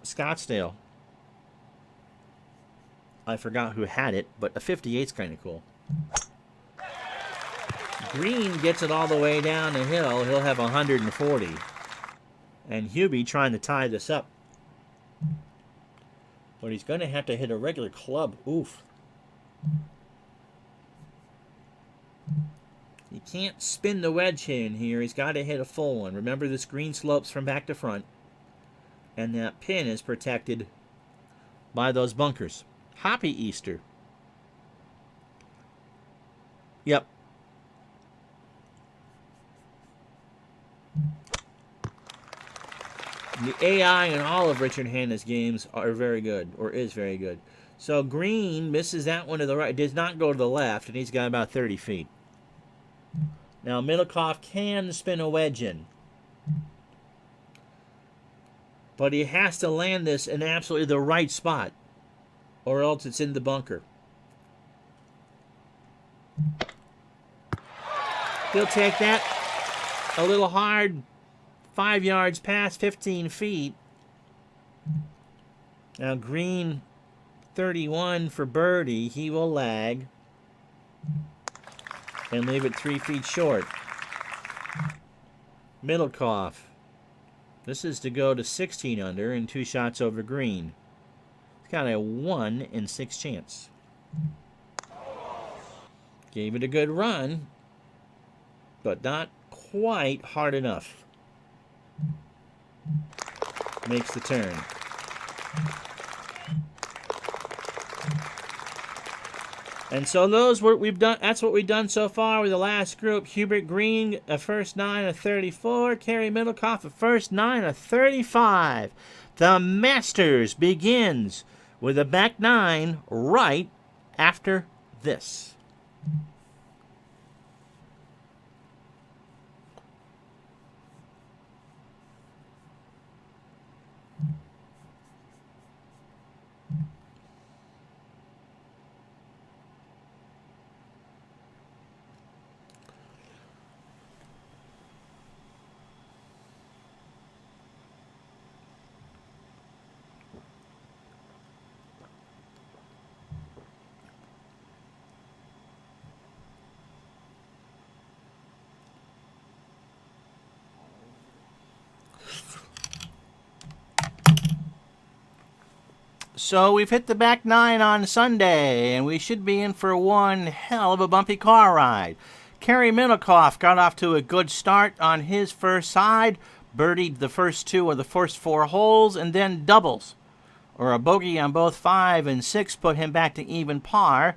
Scottsdale. I forgot who had it, but a 58's kind of cool. Green gets it all the way down the hill. He'll have 140. And Hubie trying to tie this up. But he's going to have to hit a regular club. Oof. He can't spin the wedge in here. He's got to hit a full one. Remember, this green slopes from back to front. And that pin is protected by those bunkers. Happy Easter. Yep. The AI in all of Richard Hanna's games are very good, or is very good. So Green misses that one to the right. Does not go to the left, and he's got about 30 feet. Now Middlecoff can spin a wedge in. But he has to land this in absolutely the right spot, or else it's in the bunker. He'll take that a little hard, 5 yards past 15 feet. Now Green, 31 for birdie. He will lag and leave it 3 feet short. Middlecoff. This is to go to 16 under and 2 shots over Green. He's got a 1 in 6 chance. Gave it a good run, but not quite hard enough. Makes the turn. And so those what we've done. That's what we've done so far with the last group. Hubert Green, a first 9 of 34. Kerry Middlecoff, a first 9 of 35. The Masters begins with a back 9 right after this. So we've hit the back 9 on Sunday, and we should be in for one hell of a bumpy car ride. Kerry Middlecoff got off to a good start on his first side, birdied the first 2 of the first 4 holes, and then doubles, or a bogey on both 5 and 6 put him back to even par.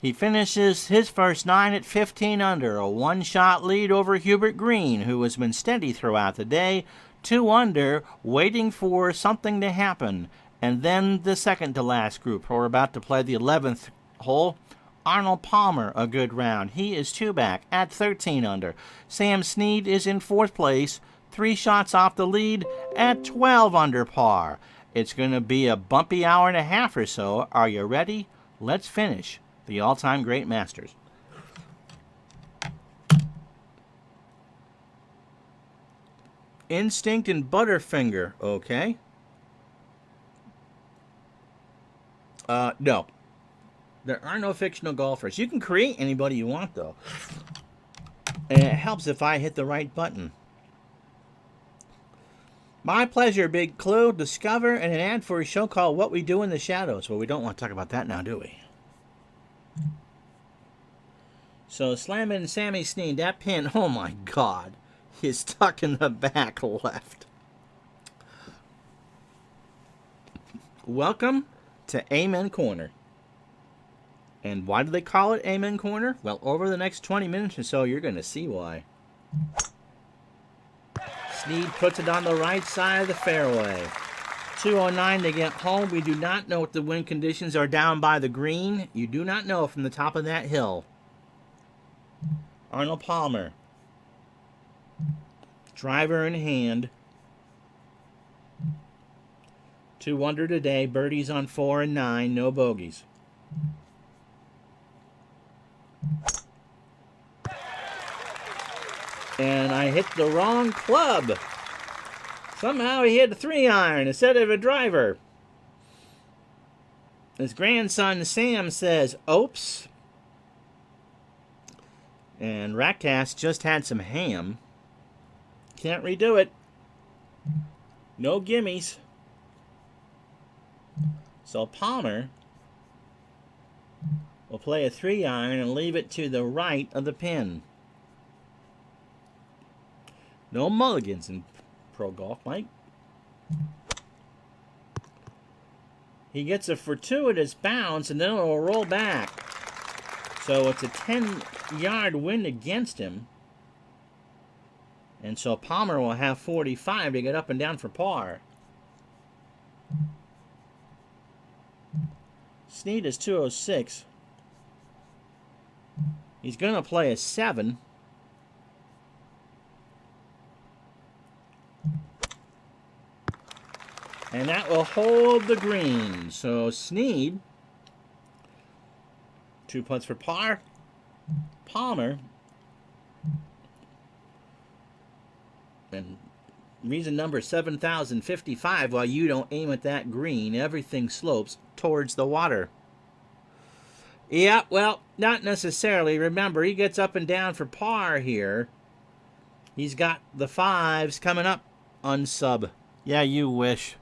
He finishes his first 9 at 15 under, a 1-shot lead over Hubert Green, who has been steady throughout the day, 2 under, waiting for something to happen. And then the second to last group, who are about to play the 11th hole. Arnold Palmer, a good round. He is 2 back at 13 under. Sam Snead is in 4th place, 3 shots off the lead at 12 under par. It's going to be a bumpy hour and a half or so. Are you ready? Let's finish the all-time great Masters. Instinct and Butterfinger, okay. No. There are no fictional golfers. You can create anybody you want, though. And it helps if I hit the right button. My pleasure, Big Clue. Discover and an ad for a show called What We Do in the Shadows. Well, we don't want to talk about that now, do we? So, slamming Sammy Snead. That pin, oh my God, is stuck in the back left. Welcome to Amen Corner. And why do they call it Amen Corner? Well, over the next 20 minutes or so, you're going to see why. Snead puts it on the right side of the fairway. 209 to get home. We do not know what the wind conditions are down by the green. You do not know from the top of that hill. Arnold Palmer. Driver in hand. 2 under today. Birdies on 4 and 9. No bogeys. And I hit the wrong club. Somehow he hit a 3-iron instead of a driver. His grandson Sam says, "Oops." And Ratcast just had some ham. Can't redo it. No gimmies. So Palmer will play a 3-iron and leave it to the right of the pin. No mulligans in pro golf, Mike. He gets a fortuitous bounce and then it'll roll back. So it's a 10-yard wind against him. And so Palmer will have 45 to get up and down for par. Snead is 206. He's going to play a 7. And that will hold the green. So Snead, 2 putts for par. Palmer, and reason number 7055, while you don't aim at that green, everything slopes towards the water. Yeah, well, not necessarily. Remember, he gets up and down for par here. He's got the 5s coming up on sub. Yeah, you wish.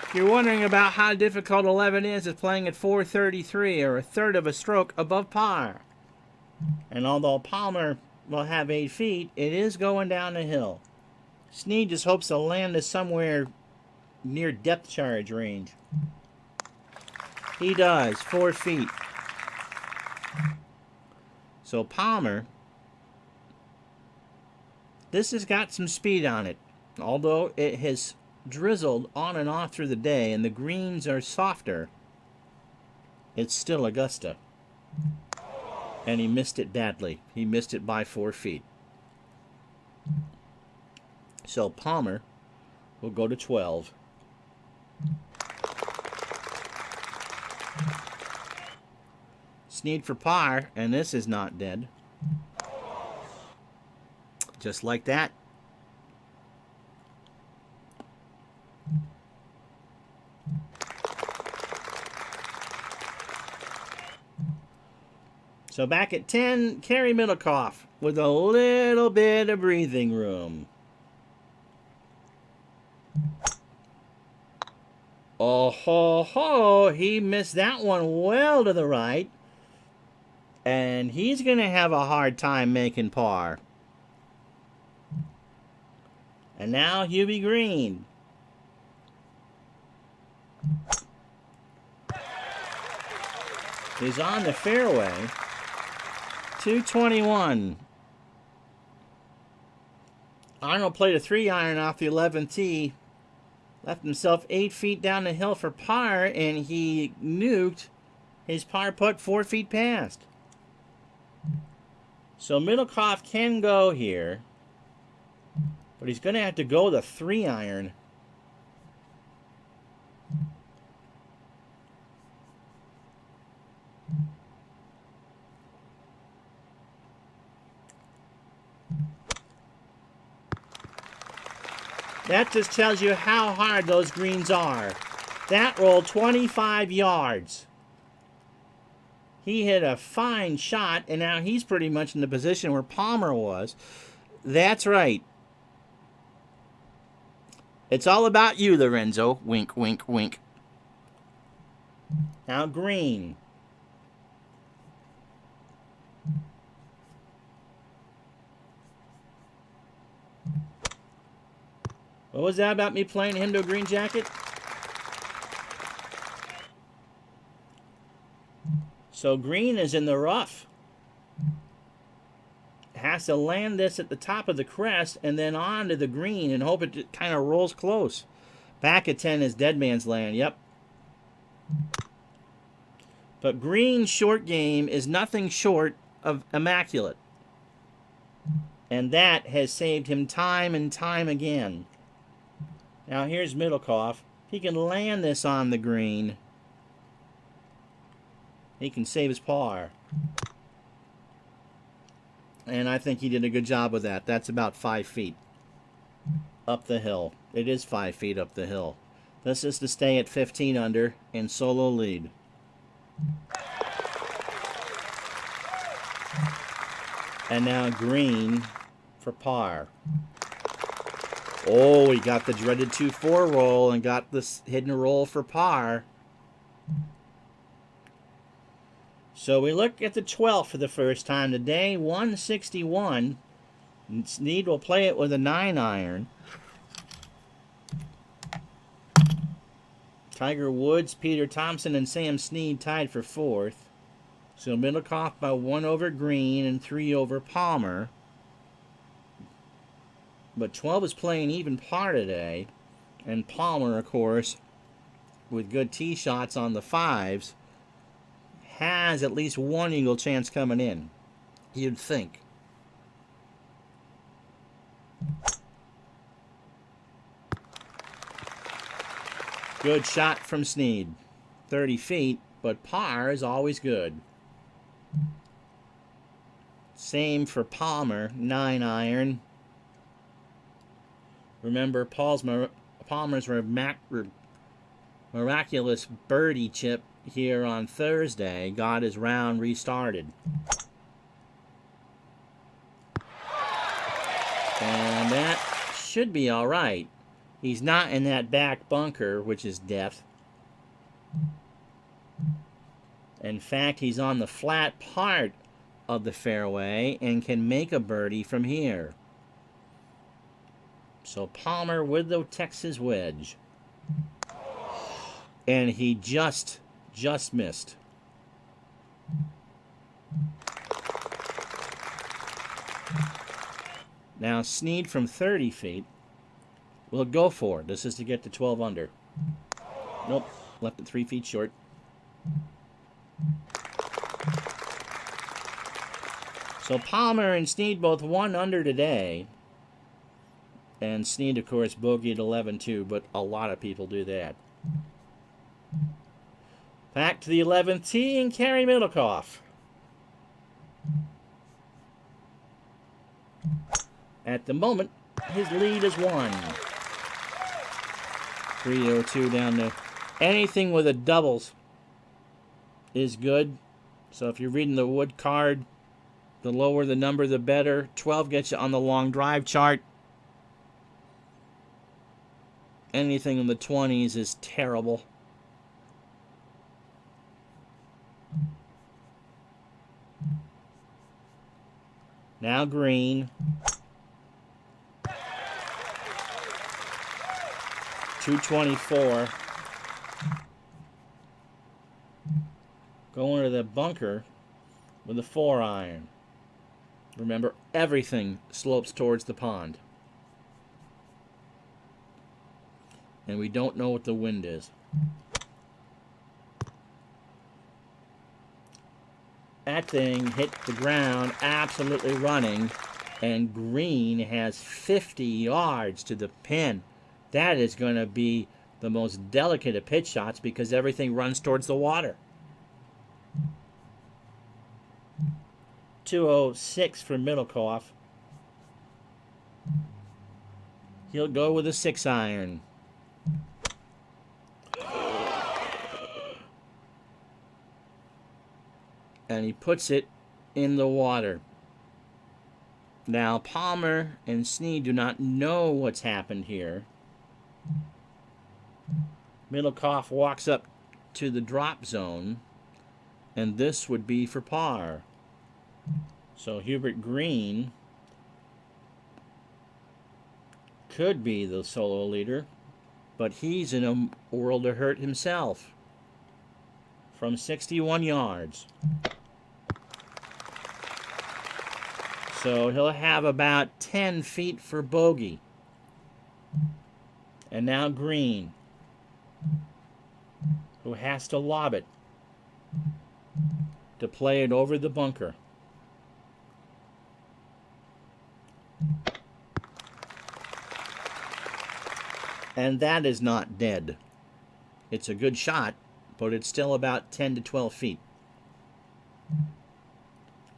If you're wondering about how difficult 11 is, it's playing at 433, or a third of a stroke above par. And although Palmer will have 8 feet, it is going down the hill. Snead just hopes to land this somewhere near depth charge range. He does, 4 feet. So Palmer, this has got some speed on it. Although it has drizzled on and off through the day and the greens are softer, it's still Augusta. And he missed it badly. He missed it by 4 feet. So Palmer will go to 12. Snead for par, and this is not dead. Just like that. So back at 10, Kerry Middlecoff with a little bit of breathing room. Oh ho ho, he missed that one well to the right. And he's going to have a hard time making par. And now Hubie Green. Is on the fairway. 221. Arnold played a 3-iron off the 11th tee. Left himself 8 feet down the hill for par, and he nuked his par putt 4 feet past. So Middlecoff can go here, but he's going to have to go the 3-iron. That just tells you how hard those greens are. That rolled 25 yards. He hit a fine shot, and now he's pretty much in the position where Palmer was. That's right. It's all about you, Lorenzo. Wink, wink, wink. Now Green. What was that about me playing him to a green jacket? So Green is in the rough. Has to land this at the top of the crest and then on to the green and hope it kind of rolls close. Back at 10 is Dead Man's Land. Yep. But Green's short game is nothing short of immaculate. And that has saved him time and time again. Now here's Middlecoff. He can land this on the green. He can save his par. And I think he did a good job with that. That's about 5 feet up the hill. It is 5 feet up the hill. This is to stay at 15 under and solo lead. And now Green for par. Oh, he got the dreaded 2-4 roll and got this hidden roll for par. So we look at the 12th for the first time today, 161. And Snead will play it with a 9-iron. Tiger Woods, Peter Thompson, and Sam Snead tied for 4th. So Middlecoff by 1 over Green and 3 over Palmer. But 12 is playing even par today. And Palmer, of course, with good tee shots on the 5s, has at least one eagle chance coming in. You'd think. Good shot from Snead. 30 feet, but par is always good. Same for Palmer, 9-iron. Remember, Palmer's miraculous birdie chip here on Thursday got his round restarted. And that should be all right. He's not in that back bunker, which is death. In fact, he's on the flat part of the fairway and can make a birdie from here. So Palmer with the Texas wedge. And he just missed. Now Snead from 30 feet will go for it. This is to get to 12 under. Nope, left it 3 feet short. So Palmer and Snead both 1 under today. And Snead, of course, bogeyed 11 too, but a lot of people do that. Back to the 11th tee and Kerry Middlecoff. At the moment, his lead is 1. 302 down to anything with a doubles is good. So if you're reading the wood card, the lower the number, the better. 12 gets you on the long drive chart. Anything in the 20s is terrible. Now Green. 224. Going to the bunker with a 4-iron. Remember, everything slopes towards the pond. And we don't know what the wind is. That thing hit the ground absolutely running, and Green has 50 yards to the pin. That is going to be the most delicate of pitch shots because everything runs towards the water. 206 for Middlecoff. He'll go with a 6-iron. And he puts it in the water. Now, Palmer and Snead do not know what's happened here. Middlecoff walks up to the drop zone, and this would be for par. So Hubert Green could be the solo leader, but he's in a world of hurt himself from 61 yards. So he'll have about 10 feet for bogey. And now Green. who has to lob it to play it over the bunker. And that is not dead. It's a good shot, but it's still about 10 to 12 feet.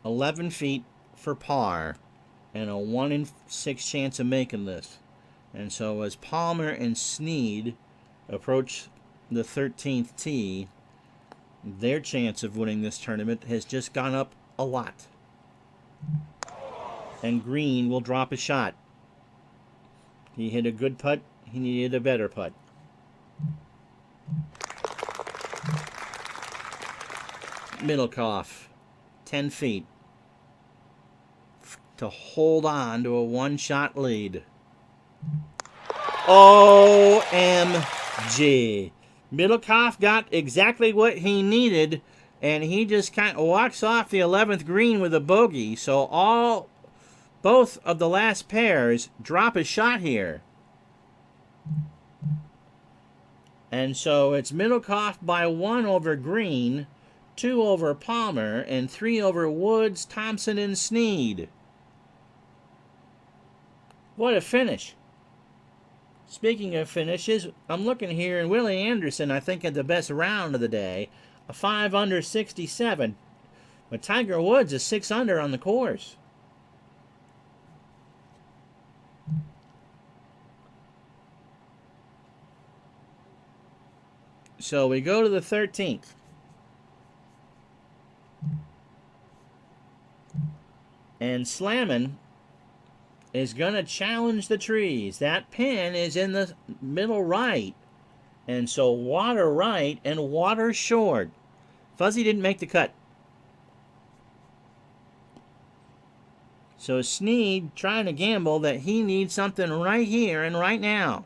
11 feet for par, and a 1 in 6 chance of making this. And so as Palmer and Snead approach the 13th tee, their chance of winning this tournament has just gone up a lot. And Green will drop a shot. He hit a good putt. He needed a better putt. Middlecoff, 10 feet to hold on to a one-shot lead. OMG. Middlecoff got exactly what he needed, and he just kind of walks off the 11th green with a bogey. So both of the last pairs drop a shot here. And so it's Middlecoff by 1 over Green, 2 over Palmer, and 3 over Woods, Thompson, and Snead. What a finish. Speaking of finishes, I'm looking here, and Willie Anderson, I think, had the best round of the day, a 5 under 67. But Tiger Woods is 6 under on the course. So we go to the 13th. And Slammin' is going to challenge the trees. That pin is in the middle right. And so water right and water short. Fuzzy didn't make the cut. So Snead trying to gamble that he needs something right here and right now.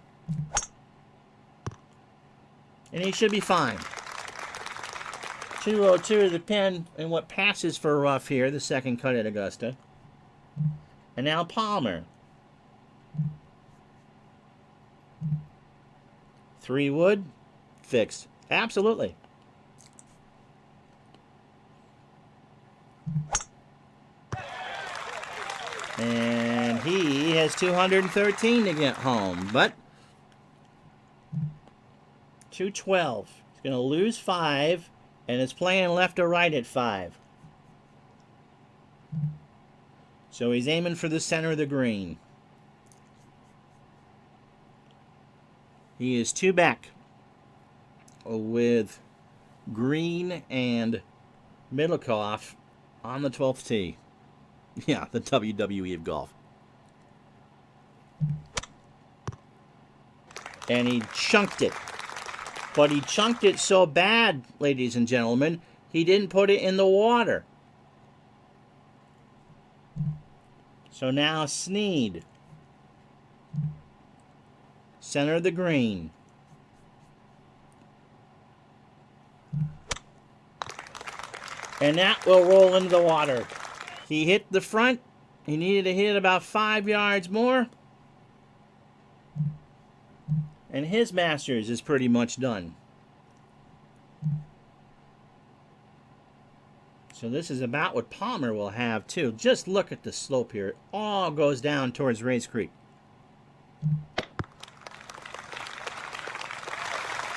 And he should be fine. 202 to the pin and what passes for rough here, the second cut at Augusta. And now Palmer. 3 wood, fixed. Absolutely. And he has 213 to get home, but 212. He's going to lose 5, and it's playing left or right at 5. So he's aiming for the center of the green. He is 2 back with Green and Middlecoff on the 12th tee. Yeah, the WWE of golf. And he chunked it. But he chunked it so bad, ladies and gentlemen, he didn't put it in the water. So now Snead. Center of the green. And that will roll into the water. He hit the front. He needed to hit about 5 yards more. And his Masters is pretty much done. So this is about what Palmer will have too. Just look at the slope here. It all goes down towards Race Creek.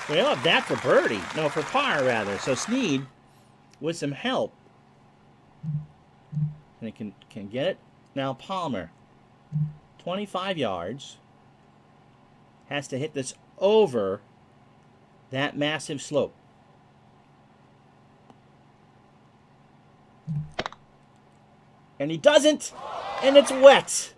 Well, that for birdie. No, for par rather. So Snead, with some help, and it can get it. Now Palmer, 25 yards, has to hit this over that massive slope. And he doesn't, and it's wet.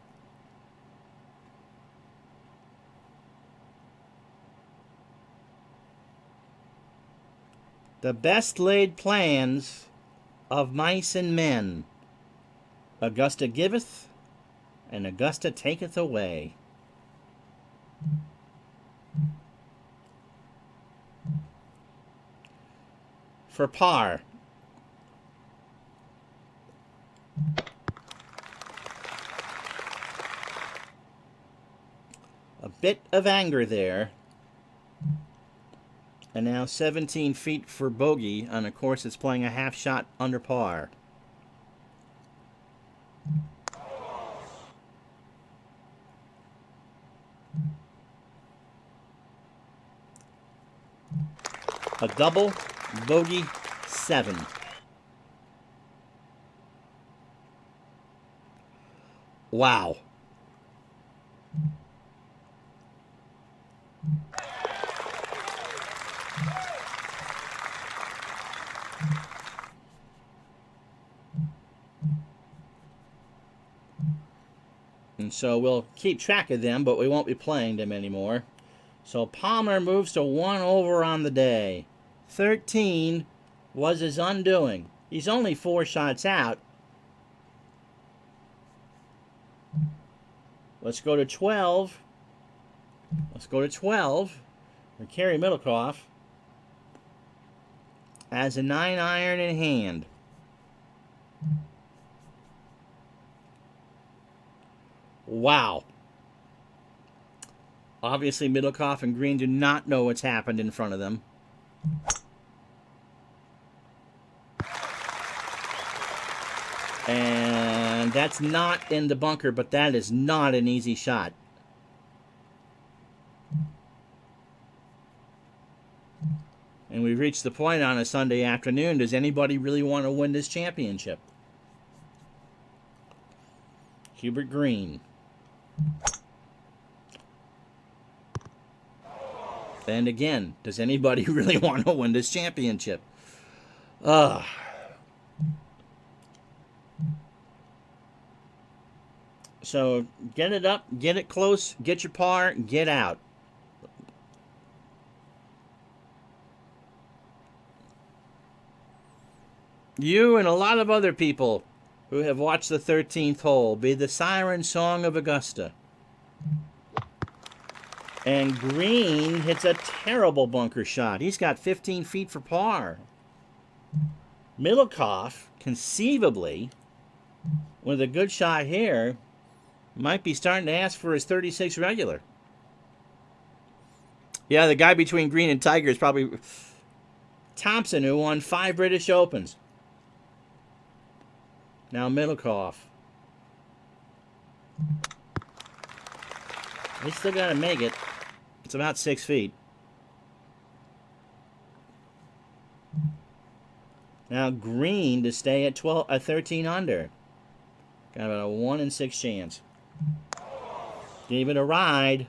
The best laid plans of mice and men. Augusta giveth, and Augusta taketh away. For par. A bit of anger there. And now 17 feet for bogey on a course that's playing a half shot under par. A double, bogey, 7. Wow. And so we'll keep track of them, but we won't be playing them anymore. So Palmer moves to 1 over on the day. 13 was his undoing. He's only 4 shots out. Let's go to 12. Let's go to 12. For Kerry Middlecoff has a 9-iron in hand. Wow. Obviously, Middlecoff and Green do not know what's happened in front of them. And that's not in the bunker, but that is not an easy shot. And we've reached the point on a Sunday afternoon. Does anybody really want to win this championship? Hubert Green. And again, does anybody really want to win this championship? So get it up, get it close, get your par, get out. You and a lot of other people who have watched the 13th hole be the siren song of Augusta. And Green hits a terrible bunker shot. He's got 15 feet for par. Middlecoff, conceivably, with a good shot here, might be starting to ask for his 36 regular. Yeah, the guy between Green and Tiger is probably Thompson, who won 5 British Opens. Now Middlecoff. He's still got to make it. It's about 6 feet. Now Green to stay at 13 under. Got about a 1 in 6 chance. Gave it a ride.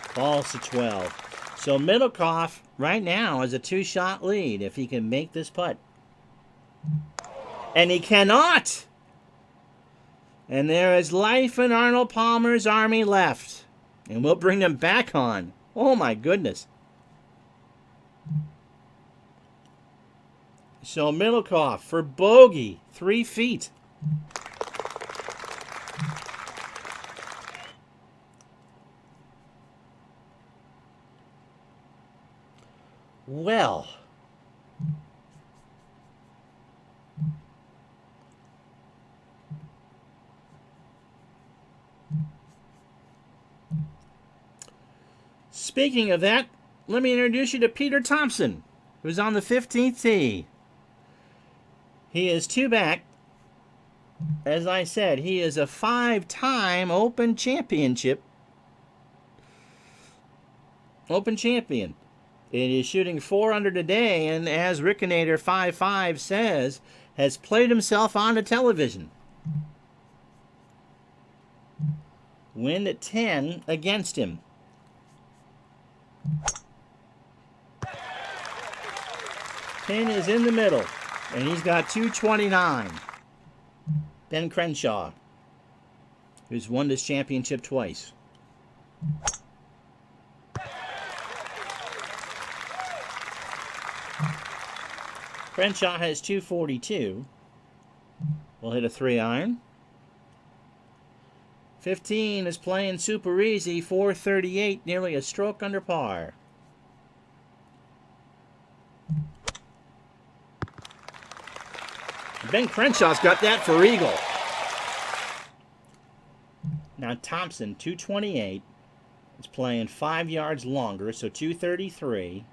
Falls to 12. So Middlecoff right now has a 2-shot lead if he can make this putt. And he cannot! And there is life in Arnold Palmer's army left. And we'll bring them back on. Oh my goodness. So Middlecoff for bogey, 3 feet. Well, speaking of that, let me introduce you to Peter Thompson, who's on the 15th tee. He is 2 back. As I said, he is a 5-time Open champion. It is shooting 4 under today, and as Rickinator 55 says, has played himself onto television. Wind at 10 against him. Pin is in the middle, and he's got 229. Ben Crenshaw, who's won this championship twice. Crenshaw has 242. We'll hit a 3-iron. 15 is playing super easy, 438, nearly a stroke under par. Ben Crenshaw's got that for eagle. Now Thompson, 228, It's playing 5 yards longer, so 233.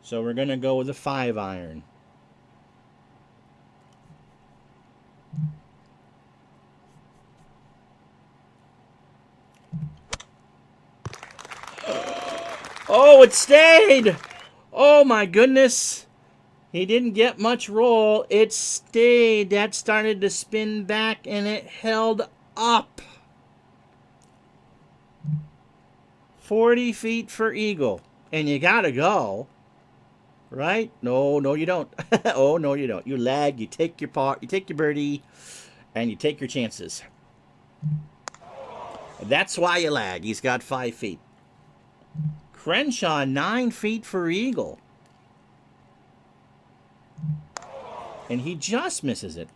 So we're going to go with a 5-iron. Oh, it stayed! Oh my goodness! He didn't get much roll. It stayed. That started to spin back and it held up. 40 feet for eagle. And you gotta go. Right? No, you don't. Oh, no, you don't. You lag, you take your part, you take your birdie, and you take your chances. That's why you lag. He's got 5 feet. Crenshaw, 9 feet for eagle. And he just misses it.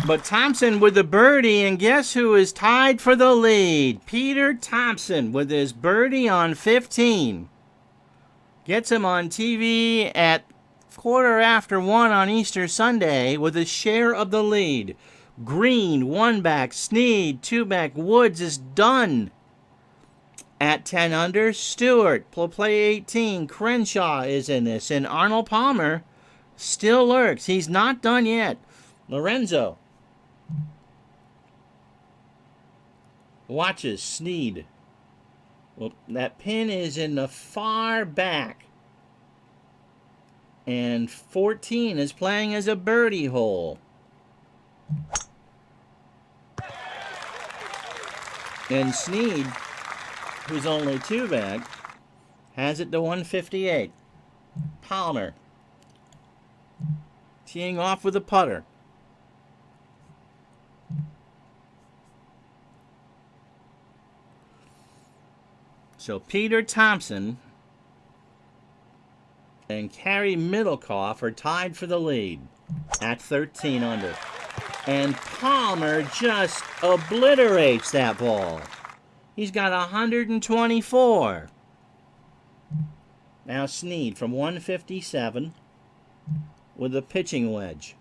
But Thompson with the birdie, and guess who is tied for the lead? Peter Thompson with his birdie on 15. Gets him on TV at 1:15 on Easter Sunday with a share of the lead. Green, 1 back. Snead, 2 back. Woods is done at 10 under. Stewart, play 18. Crenshaw is in this. And Arnold Palmer still lurks. He's not done yet. Lorenzo watches Snead. Well, that pin is in the far back. And 14 is playing as a birdie hole. And Snead, who's only 2 back, has it to 158. Palmer teeing off with a putter. So Peter Thompson and Carey Middlecoff are tied for the lead at 13 under. And Palmer just obliterates that ball. He's got 124. Now Snead from 157 with a pitching wedge.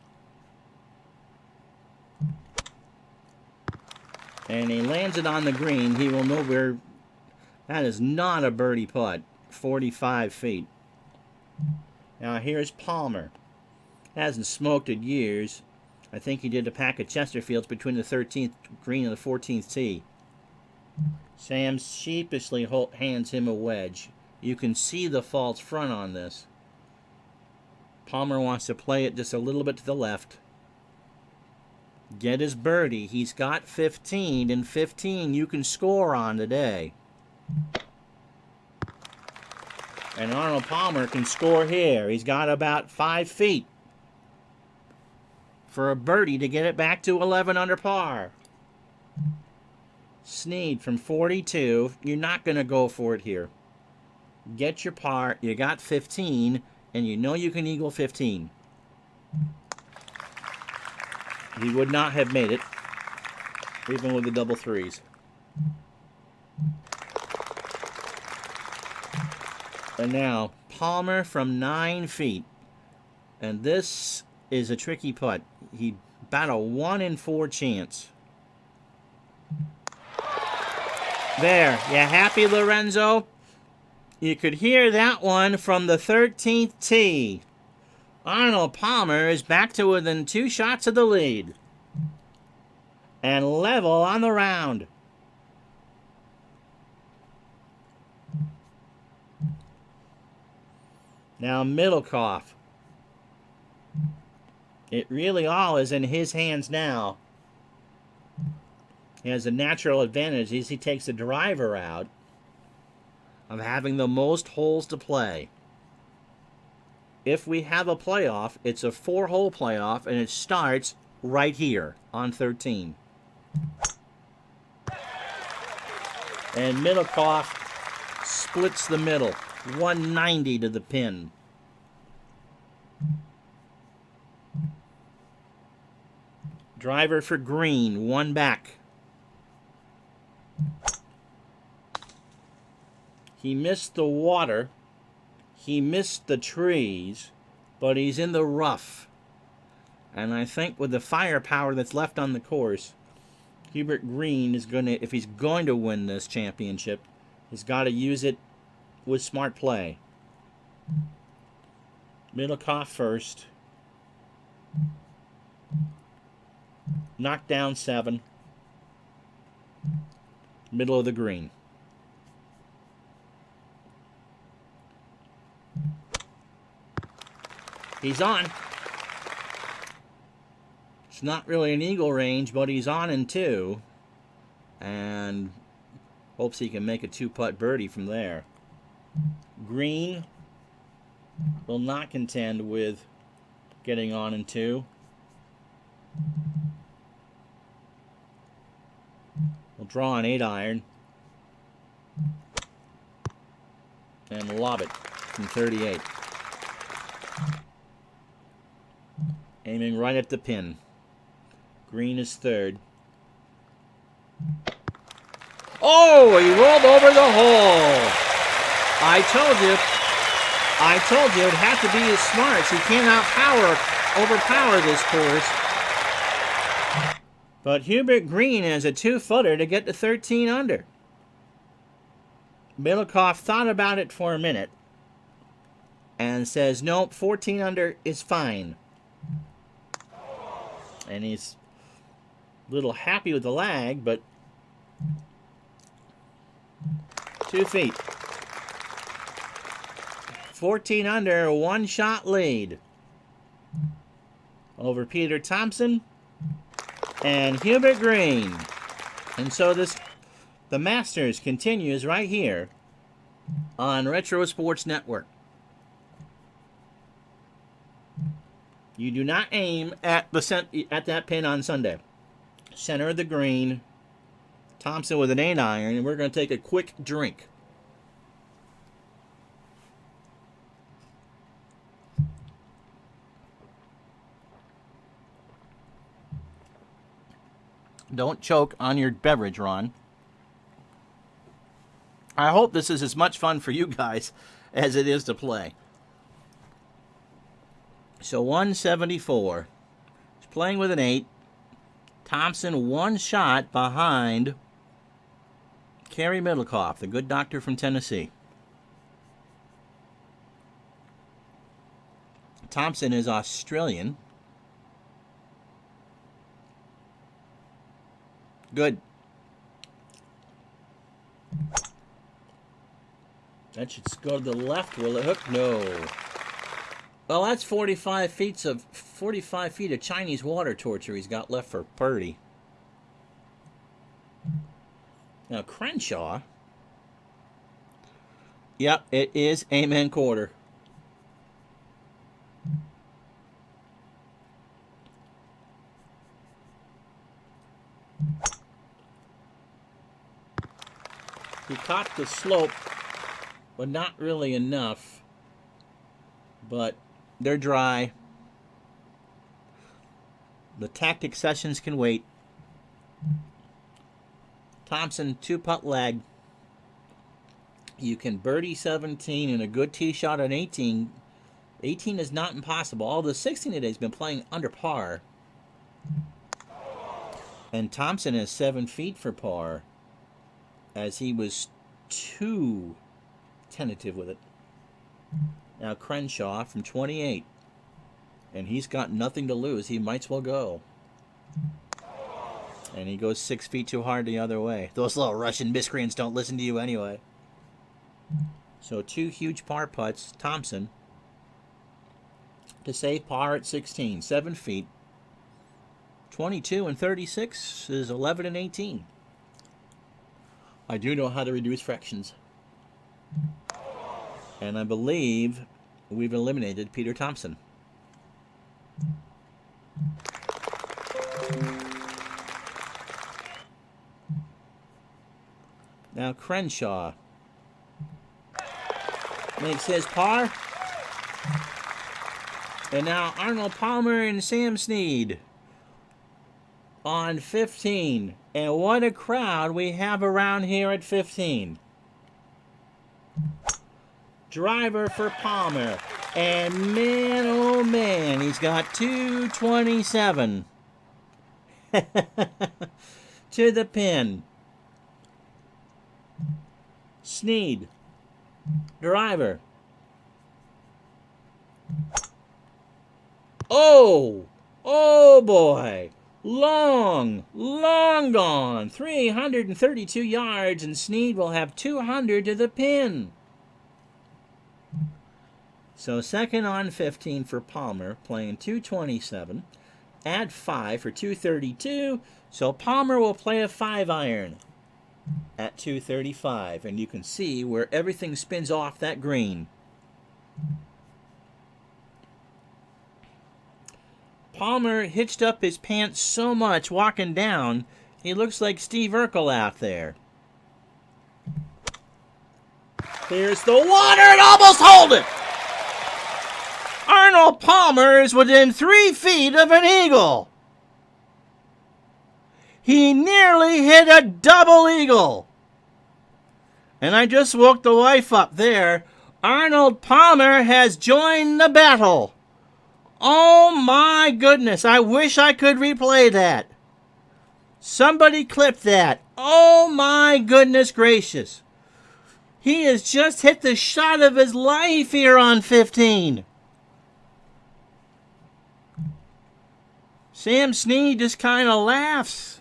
And he lands it on the green. He will know where. That is not a birdie putt. 45 feet. Now here's Palmer. Hasn't smoked in years. I think he did a pack of Chesterfields between the 13th green and the 14th tee. Sam sheepishly hands him a wedge. You can see the false front on this. Palmer wants to play it just a little bit to the left. Get his birdie. He's got 15, and 15 you can score on today. And Arnold Palmer can score here. He's got about 5 feet for a birdie to get it back to 11 under par. Snead from 42. You're not going to go for it here. Get your par. You got 15, and you know you can eagle 15. He would not have made it, even with the double threes. And now, Palmer from 9 feet. And this is a tricky putt. He about a 1 in 4 chance. There. You happy, Lorenzo? You could hear that one from the 13th tee. Arnold Palmer is back to within 2 shots of the lead. And level on the round. Now Middlecoff. It really all is in his hands now. He has a natural advantage as he takes the driver out of having the most holes to play. If we have a playoff, it's a 4-hole playoff, and it starts right here on 13. And Middlecoff splits the middle. 190 to the pin. Driver for green, 1 back. He missed the water. He missed the trees, but he's in the rough. And I think with the firepower that's left on the course, Hubert Green is going to, if he's going to win this championship, he's got to use it with smart play. Middlecoff first. Knocked down 7. Middle of the green. He's on. It's not really an eagle range, but he's on in 2. And hopes he can make a 2-putt birdie from there. Green will not contend with getting on in 2. We'll draw an 8-iron. And lob it from 38. Aiming right at the pin. Green is 3rd. Oh, he rolled over the hole. I told you it'd have to be his smarts. He can't overpower this course. But Hubert Green has a 2-footer to get to 13 under. Middlecoff thought about it for a minute and says, nope, 14 under is fine. And he's a little happy with the lag, but 2 feet. 14 under, 1-shot lead over Peter Thompson and Hubert Green. And so the Masters continues right here on Retro Sports Network. You do not aim at that pin on Sunday. Center of the green. Thompson with an 8-iron, and we're going to take a quick drink. Don't choke on your beverage, Ron. I hope this is as much fun for you guys as it is to play. So 174. He's playing with an 8. Thompson 1 shot behind Kerry Middlecoff, the good doctor from Tennessee. Thompson is Australian. Good. That should go to the left, will it hook? No. Well, that's 45 feet of Chinese water torture he's got left for birdie. Now Crenshaw. Yep, it is amen quarter. He caught the slope, but not really enough. But they're dry. The tactic sessions can wait. Thompson 2-putt lag. You can birdie 17 and a good tee shot on 18. 18 is not impossible. Although 16 today has been playing under par. And Thompson has 7 feet for par, as he was too tentative with it. Now Crenshaw from 28. And he's got nothing to lose. He might as well go. And he goes 6 feet too hard the other way. Those little Russian miscreants don't listen to you anyway. So 2 huge par putts. Thompson to save par at 16. 7 feet. 22 and 36 is 11 and 18. I do know how to reduce fractions. And I believe we've eliminated Peter Thompson. Now Crenshaw makes his par. And now Arnold Palmer and Sam Snead on 15. And what a crowd we have around here at 15. Driver for Palmer. And man, oh man, he's got 227 to the pin. Sneed, driver. Oh, oh boy. Long gone. 332 yards, and Sneed will have 200 to the pin. So second on 15 for Palmer, playing 227. Add 5 for 232. So Palmer will play a 5-iron at 235. And you can see where everything spins off that green. Palmer hitched up his pants so much walking down, he looks like Steve Urkel out there. Here's the water and almost hold it! Arnold Palmer is within 3 feet of an eagle. He nearly hit a double eagle. And I just woke the wife up there. Arnold Palmer has joined the battle. Oh my goodness, I wish I could replay that. Somebody clip that. Oh my goodness gracious. He has just hit the shot of his life here on 15. Sam Sneed just kind of laughs.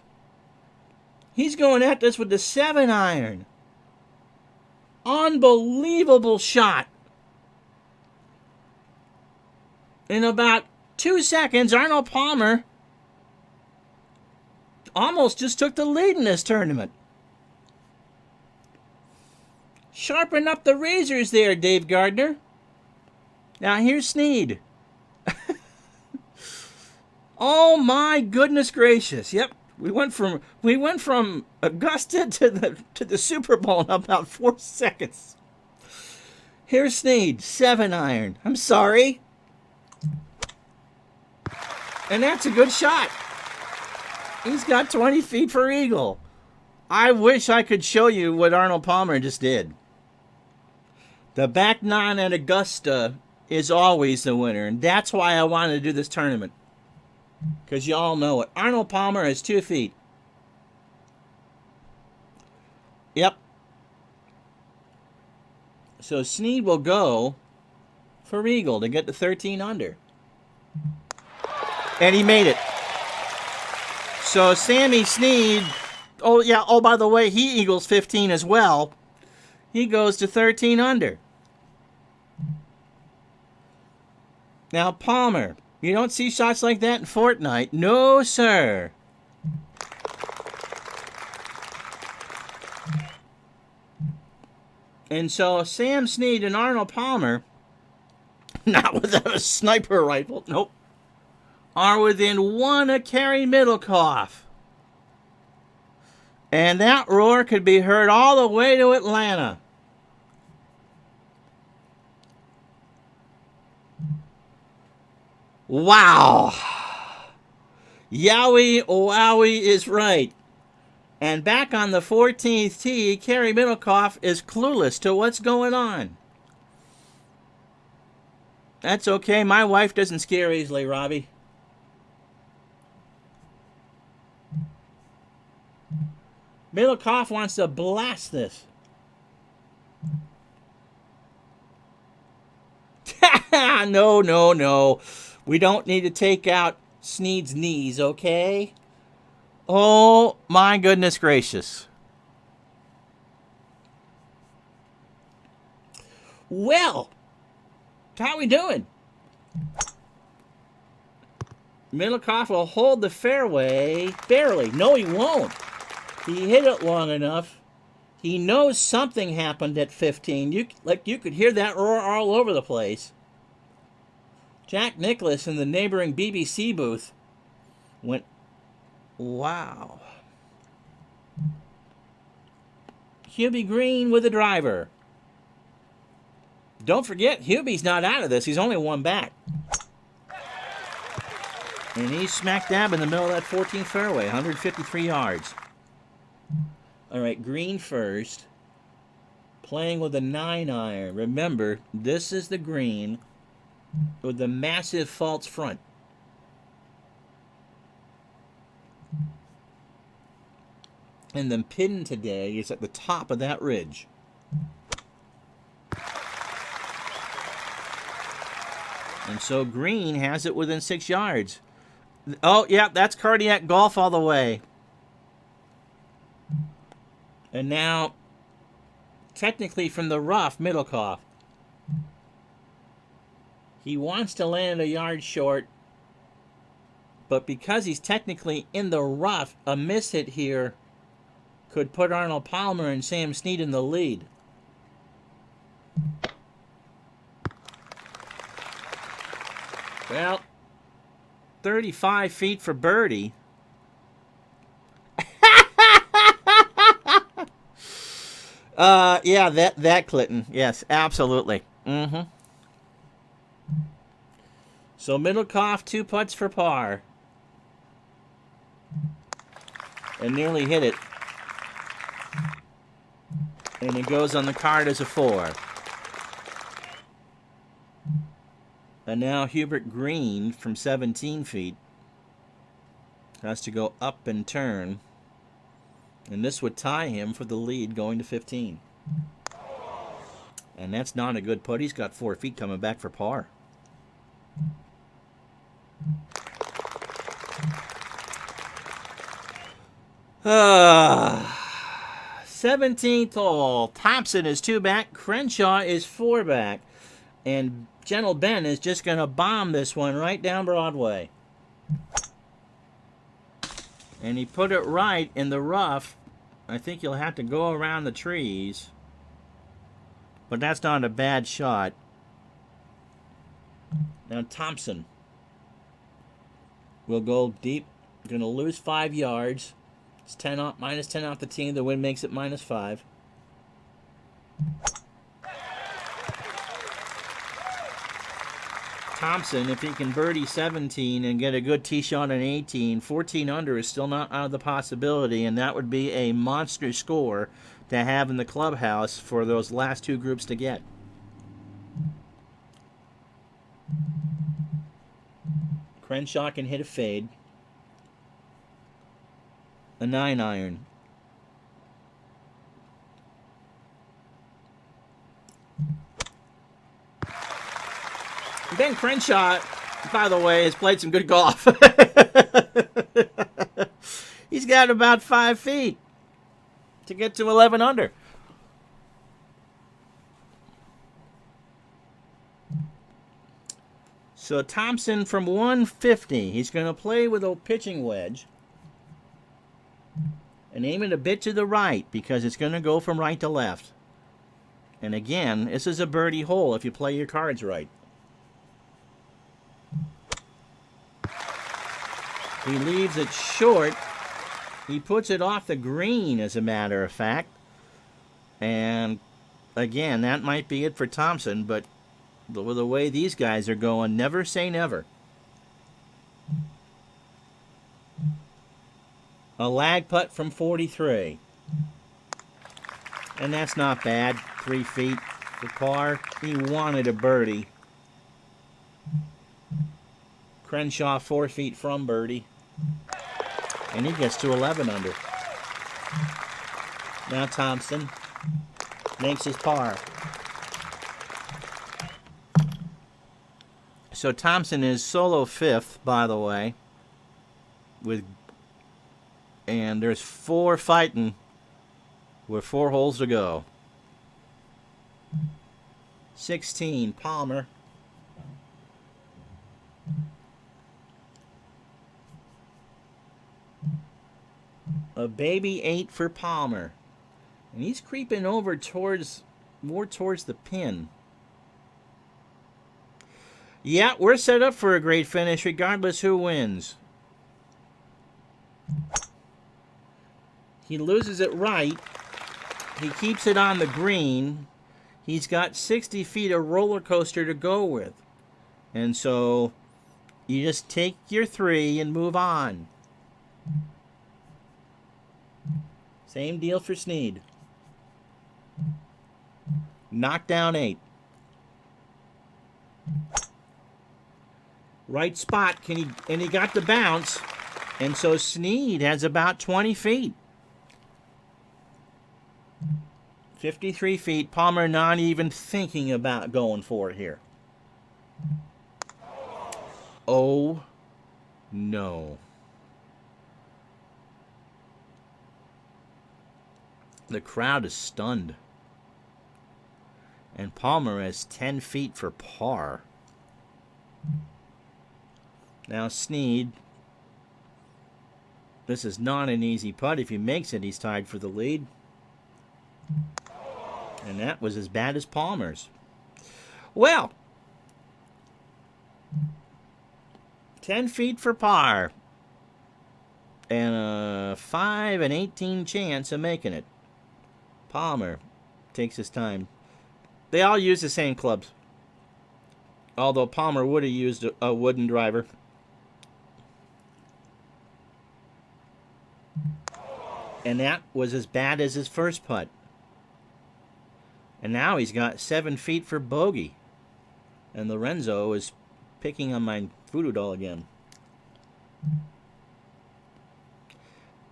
He's going at this with the 7-iron. Unbelievable shot. In about 2 seconds, Arnold Palmer almost just took the lead in this tournament. Sharpen up the razors there, Dave Gardner. Now here's Sneed. Oh my goodness gracious! Yep, we went from Augusta to the Super Bowl in about 4 seconds. Here's Sneed, 7-iron. I'm sorry, and that's a good shot. He's got 20 feet for eagle. I wish I could show you what Arnold Palmer just did. The back nine at Augusta is always the winner, and that's why I wanted to do this tournament. Because you all know it. Arnold Palmer has 2 feet. Yep. So Sneed will go for eagle to get to 13 under. And he made it. So Sammy Sneed, oh by the way, he eagles 15 as well. He goes to 13 under. Now Palmer, you don't see shots like that in Fortnite. No, sir. And so Sam Sneed and Arnold Palmer, not without a sniper rifle, nope, are within 1 of Kerry Middlecoff. And that roar could be heard all the way to Atlanta. Wow. Yowie Wowie is right. And back on the 14th tee, Kerry Middlecoff is clueless to what's going on. That's okay. My wife doesn't scare easily, Robbie. Middlecoff wants to blast this. No. We don't need to take out Sneed's knees, okay? Oh, my goodness gracious. Well, how we doing? Middlecoff will hold the fairway barely. No, he won't. He hit it long enough. He knows something happened at 15. You could hear that roar all over the place. Jack Nicklaus in the neighboring BBC booth went, wow. Hubie Green with the driver. Don't forget, Hubie's not out of this. He's only 1 back. And he's smack dab in the middle of that 14th fairway, 153 yards. All right, Green first. Playing with a 9-iron. Remember, this is the green. with the massive false front. And the pin today is at the top of that ridge. And so green has it within 6 yards. Oh, yeah, that's cardiac golf all the way. And now, technically from the rough, Middlecoff. He wants to land a yard short, but because he's technically in the rough, a miss hit here could put Arnold Palmer and Sam Snead in the lead. Well, 35 feet for birdie. Yeah, that Clinton. Yes, absolutely. Mm-hmm. So Middlecoff, 2 putts for par. And nearly hit it. And it goes on the card as a 4. And now Hubert Green from 17 feet has to go up and turn. And this would tie him for the lead going to 15. And that's not a good putt. He's got 4 feet coming back for par. Ah. 17th hole. Thompson is 2 back. Crenshaw is 4 back. And Gentle Ben is just going to bomb this one right down Broadway. And he put it right in the rough. I think you'll have to go around the trees. But that's not a bad shot. Now Thompson will go deep. Going to lose 5 yards. It's 10 off, minus 10 off the tee. The wind makes it minus 5. Thompson, if he can birdie 17 and get a good tee shot on 18, 14 under is still not out of the possibility, and that would be a monster score to have in the clubhouse for those last 2 groups to get. Crenshaw can hit a fade. A 9-iron. Ben Crenshaw, by the way, has played some good golf. He's got about 5 feet to get to 11 under. So Thompson from 150. He's going to play with a pitching wedge. And aim it a bit to the right because it's going to go from right to left. And again, this is a birdie hole if you play your cards right. He leaves it short. He puts it off the green, as a matter of fact. And again, that might be it for Thompson, but with the way these guys are going, never say never. A lag putt from 43. And that's not bad. 3 feet for par. He wanted a birdie. Crenshaw 4 feet from birdie. And he gets to 11 under. Now Thompson makes his par. So Thompson is solo 5th, by the way. And there's 4 fighting with 4 holes to go. 16, Palmer. A baby 8 for Palmer. And he's creeping over more towards the pin. Yeah, we're set up for a great finish regardless who wins. He loses it right. He keeps it on the green. He's got 60 feet of roller coaster to go with. And so you just take your 3 and move on. Same deal for Snead. Knock down 8. Right spot. And he got the bounce. And so Sneed has about 20 feet. 53 feet. Palmer not even thinking about going for it here. Oh, no. The crowd is stunned. And Palmer has 10 feet for par. Now Sneed, this is not an easy putt. If he makes it, he's tied for the lead. And that was as bad as Palmer's. Well, 10 feet for par. And a 5 and 18 chance of making it. Palmer takes his time. They all use the same clubs. Although Palmer would have used a wooden driver. And that was as bad as his first putt. And now he's got 7 feet for bogey. And Lorenzo is picking on my voodoo doll again.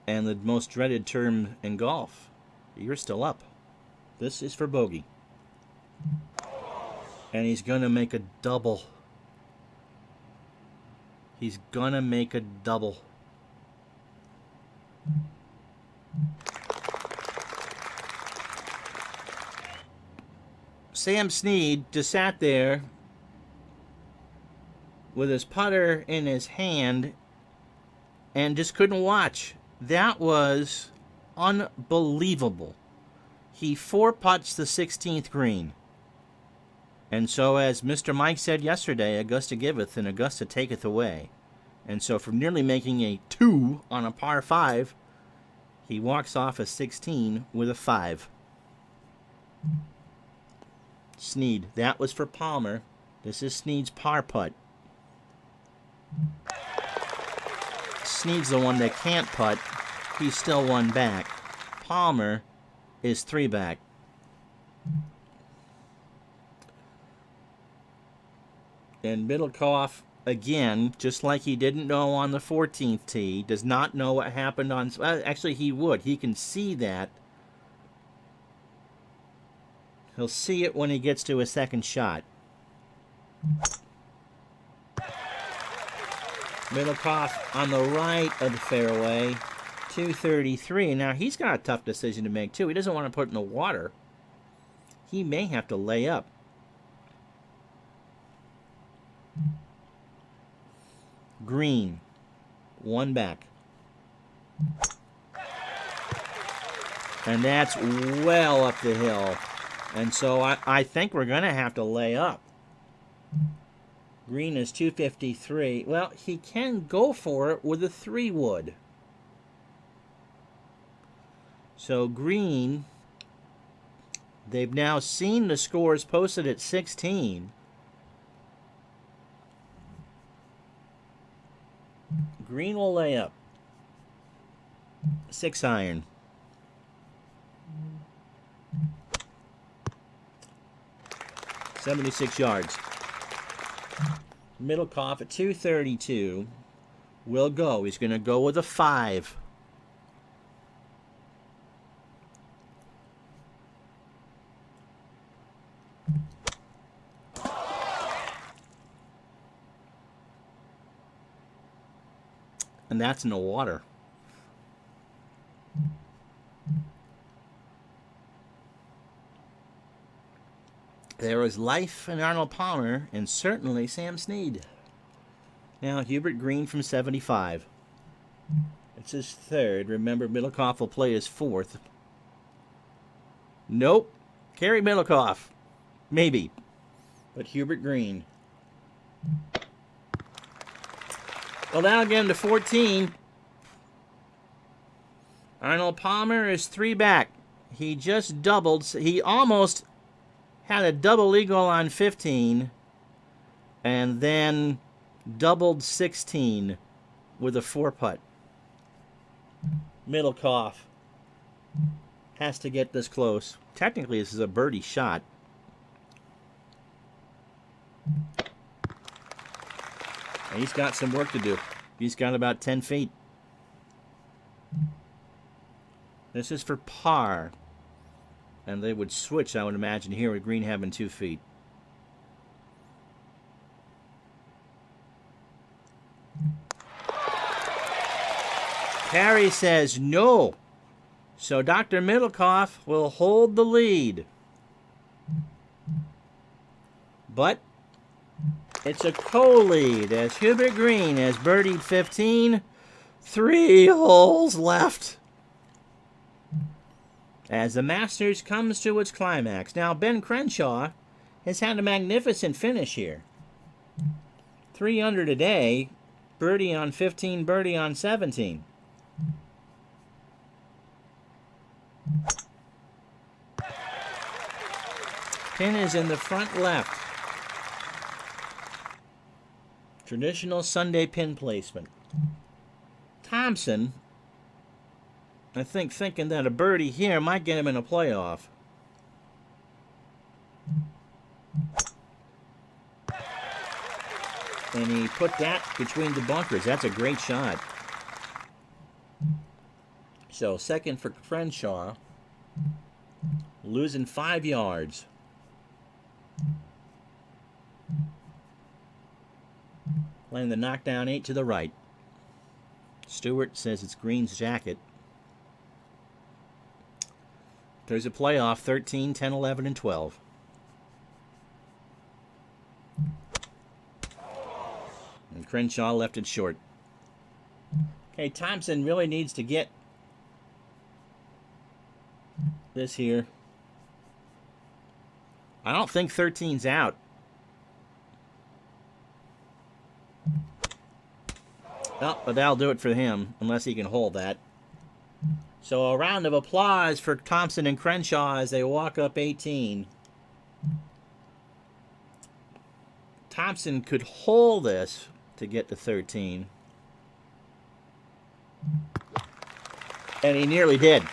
And the most dreaded term in golf. You're still up. This is for bogey. And he's going to make a double. He's going to make a double. Sam Snead just sat there with his putter in his hand and just couldn't watch. That was unbelievable. He 4-putts the 16th green. And so, as Mr. Mike said yesterday, Augusta giveth and Augusta taketh away. And so, from nearly making a 2 on a par 5, he walks off a 16 with a 5. Snead, that was for Palmer. This is Snead's par putt. Snead's the one that can't putt. He's still 1 back. Palmer is 3 back. And Middlecoff, again, just like he didn't know on the 14th tee, does not know what happened on... Actually, he would. He can see that. He'll see it when he gets to his second shot. Middlecoff on the right of the fairway. 233. Now, he's got a tough decision to make, too. He doesn't want to put it in the water. He may have to lay up. Green. 1 back. And that's well up the hill. And so I think we're going to have to lay up. Green is 253. Well, he can go for it with a 3-wood. So Green, they've now seen the scores posted at 16. Green will lay up. 6 iron. .76 yards. Middlecoff at 232 will go. He's going to go with a 5. And that's in the water. There is life in Arnold Palmer and certainly Sam Snead. Now, Hubert Green from 75. It's his 3rd. Remember, Middlecoff will play his 4th. Nope. Kerry Middlecoff. Maybe. But Hubert Green. Well, now again to 14. Arnold Palmer is 3 back. He just doubled. He almost had a double eagle on 15 and then doubled 16 with a 4-putt. Middlecoff has to get this close. Technically, this is a birdie shot. And he's got some work to do. He's got about 10 feet. This is for par. And they would switch, I would imagine, here with green having 2 feet. Carrie says no. So Dr. Middlecoff will hold the lead. But it's a co-lead as Hubert Green has birdied 15. 3 holes left as the Masters comes to its climax. Now, Ben Crenshaw has had a magnificent finish here. 3 under today, birdie on 15, birdie on 17. Pin is in the front left. Traditional Sunday pin placement. Thompson, I think, thinking that a birdie here might get him in a playoff. And he put that between the bunkers. That's a great shot. So, second for Crenshaw. Losing 5 yards. Playing the knockdown 8 to the right. Stewart says it's Green's jacket. There's a playoff, 13, 10, 11, and 12. And Crenshaw left it short. Okay, Thompson really needs to get this here. I don't think 13's out. Oh, but that'll do it for him, unless he can hold that. So a round of applause for Thompson and Crenshaw as they walk up 18. Thompson could hold this to get to 13. And he nearly did.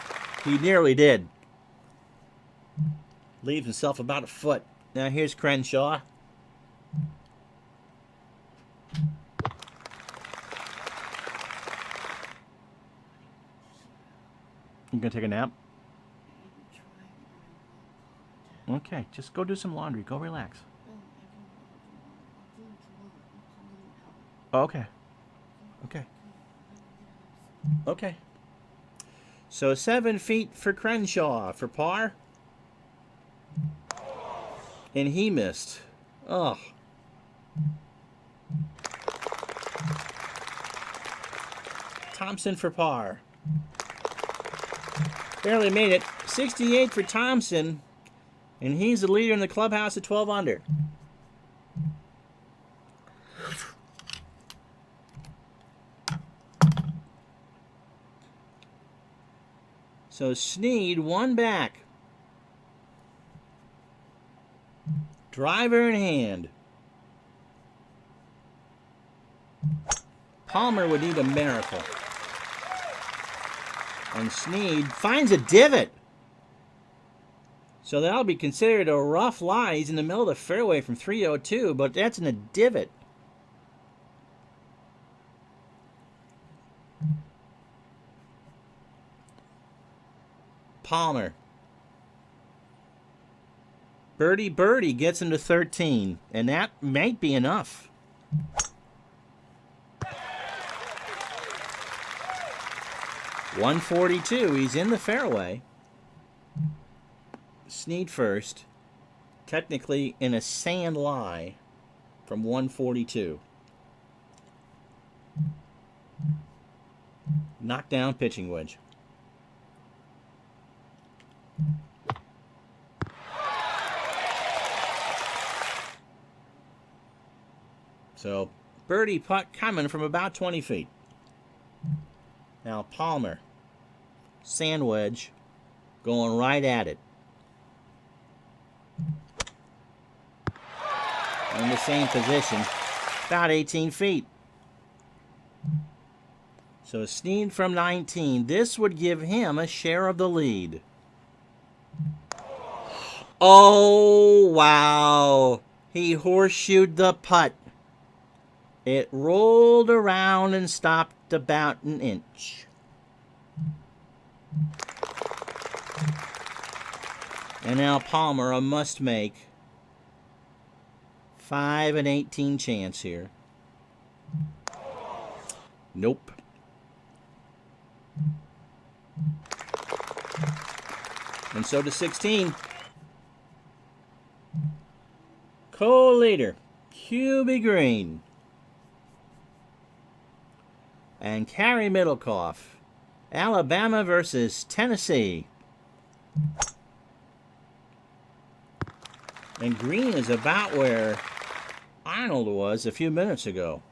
He nearly did. Leaves himself about a foot. Now here's Crenshaw. You gonna take a nap? Okay, just go do some laundry. Go relax. Oh, okay. Okay. Okay. So 7 feet for Crenshaw for par. And he missed. Oh. Thompson for par. Barely made it. 68 for Thompson. And he's the leader in the clubhouse at 12 under. So Snead, one back. Driver in hand. Palmer would need a miracle. And Snead finds a divot. So that'll be considered a rough lie. He's in the middle of the fairway from 302, but that's in a divot. Palmer. Birdie gets him to 13, and that might be enough. .142, he's in the fairway. Snead first. Technically in a sand lie from 142. Knockdown pitching wedge. So, birdie putt coming from about 20 feet. Now Palmer, sand wedge, going right at it. In the same position, about 18 feet. So Snead from 19. This would give him a share of the lead. Oh, wow. He horseshoed the putt. It rolled around and stopped about an inch. And now Palmer, a must make. 5 and 18 chance here. Nope. And so does 16. Co-leader, QB Green. And Carrie Middlecoff. Alabama versus Tennessee. And Green is about where Arnold was a few minutes ago.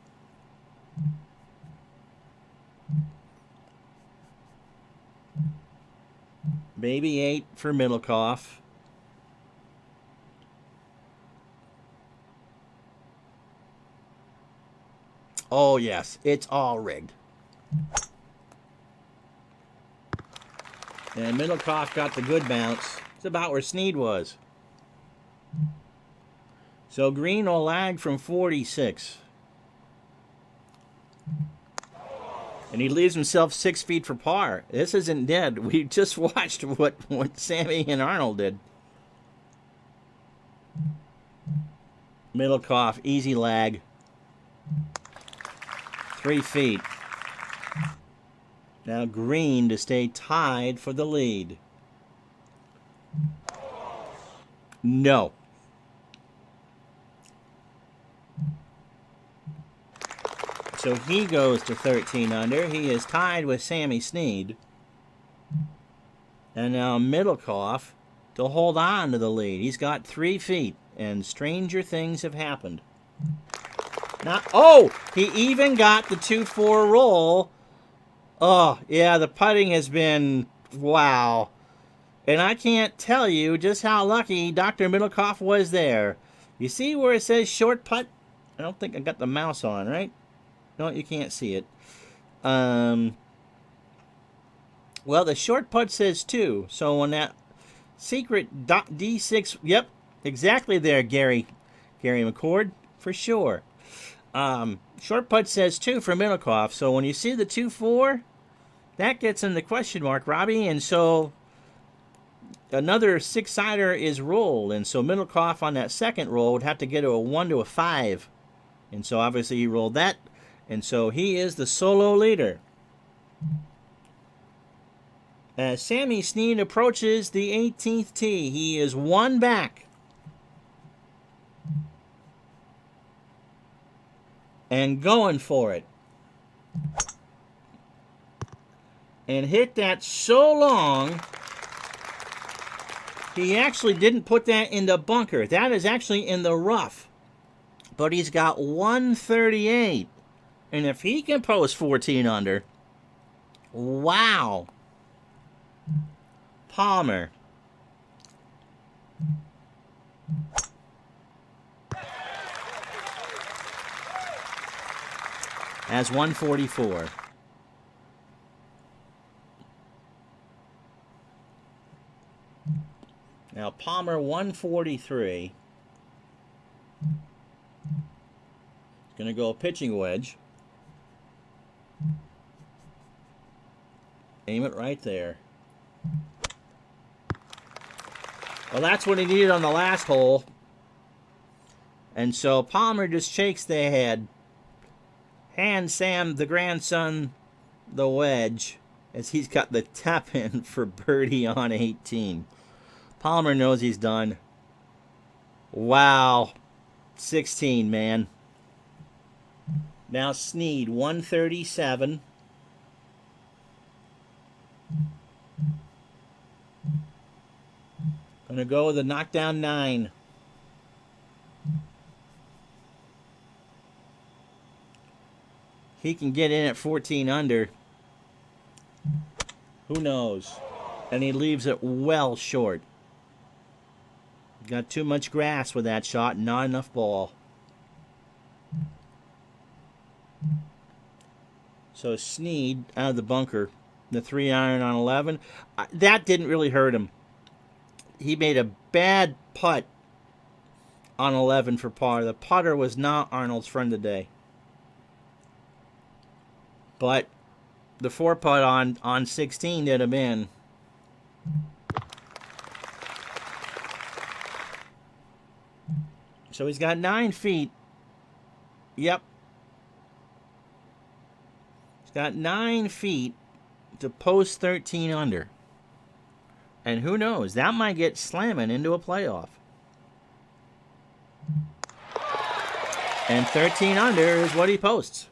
Baby 8 for Middlecoff. Oh, yes, it's all rigged. And Middlecoff got the good bounce. It's about where Snead was. So Green will lag from 46. And he leaves himself 6 feet for par. This isn't dead. We just watched what Sammy and Arnold did. Middlecoff, easy lag. 3 feet. Now Green to stay tied for the lead. No. So he goes to 13 under. He is tied with Sammy Snead. And now Middlecoff to hold on to the lead. He's got 3 feet, and stranger things have happened. Now, oh, he even got the 2-4 roll. Oh, yeah, the putting has been, wow. And I can't tell you just how lucky Dr. Middlecoff was there. You see where it says short putt? I don't think I got the mouse on, right? No, you can't see it. Well, the short putt says 2. So on that secret D6, yep, exactly there, Gary McCord, for sure. Short putt says 2 for Middlecoff. So when you see the 2-4, that gets in the question mark, Robbie. And so another 6-sider is rolled. And so Middlecoff on that second roll would have to get to a 1 to a 5. And so obviously he rolled that. And so he is the solo leader. As Sammy Snead approaches the 18th tee, he is 1 back. And going for it. And hit that so long, he actually didn't put that in the bunker. That is actually in the rough. But he's got 138. And if he can post 14 under, wow. Palmer. Has 144. Now Palmer 143. Going to go pitching wedge. Aim it right there. Well, that's what he needed on the last hole. And so Palmer just shakes the head. Hands Sam, the grandson, the wedge, as he's got the tap in for birdie on 18. Palmer knows he's done. Wow. 16, man. Now Snead, 137. Gonna go with a knockdown 9. He can get in at 14 under. Who knows? And he leaves it well short. Got too much grass with that shot, not enough ball. So Snead out of the bunker, the 3-iron on 11. That didn't really hurt him. He made a bad putt on 11 for par. The putter was not Arnold's friend today. But the 4-putt on 16 did him in. So he's got 9 feet. Yep. He's got 9 feet to post 13 under. And who knows, that might get slamming into a playoff. And 13 under is what he posts.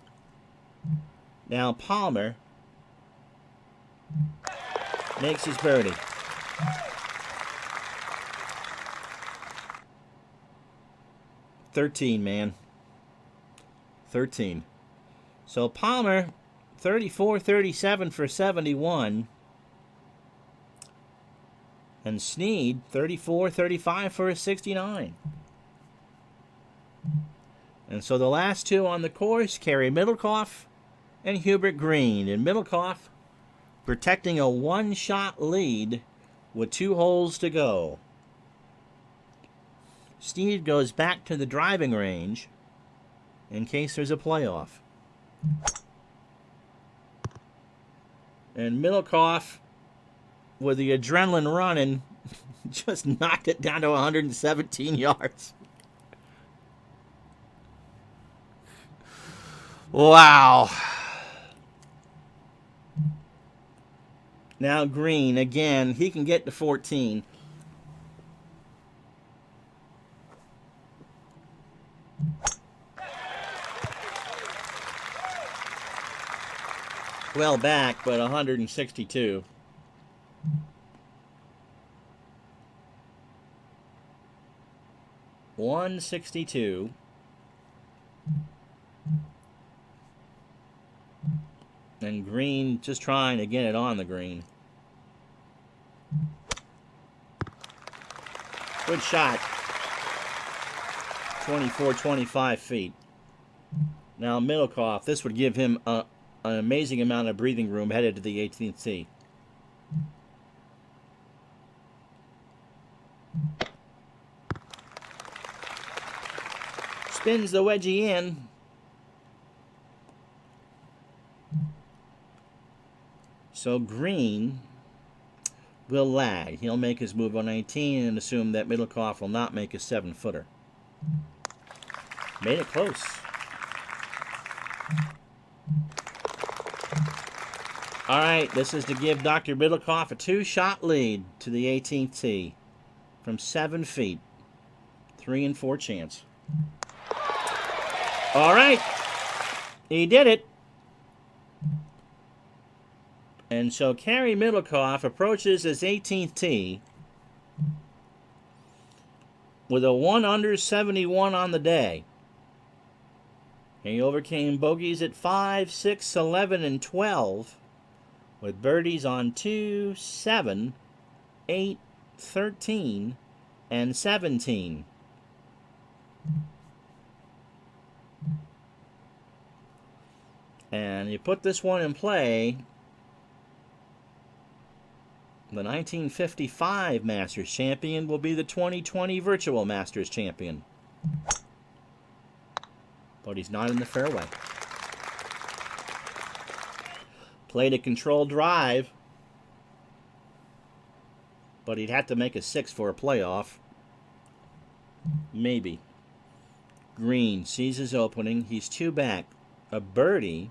Now Palmer makes his birdie. $13, man. 13. So Palmer, 34-37 for 71. And Snead, 34-35 for a 69. And so the last two on the course, Kerry Middlecoff and Hubert Green. And Middlecoff protecting a one-shot lead with 2 holes to go. Snead goes back to the driving range in case there's a playoff. And Middlecoff, with the adrenaline running, just knocked it down to 117 yards. Wow. Now Green, again, he can get to 14. Well back, but 162. $162. And Green just trying to get it on the green. Good shot. 24-25 feet. Now Middlecoff, this would give him an amazing amount of breathing room headed to the 18th tee. Spins the wedgie in. So Green will lag. He'll make his move on 19 and assume that Middlecoff will not make a 7-footer. Made it close. All right, this is to give Dr. Middlecoff a 2-shot lead to the 18th tee from 7 feet. 3 and 4 chance. All right, he did it. And so Kerry Middlecoff approaches his 18th tee with a 1 under 71 on the day. He overcame bogeys at 5, 6, 11, and 12 with birdies on 2, 7, 8, 13, and 17. And you put this one in play, the 1955 Masters champion will be the 2020 Virtual Masters champion. But he's not in the fairway. Played a controlled drive, but he'd have to make a 6 for a playoff. Maybe. Green sees his opening. He's 2 back. A birdie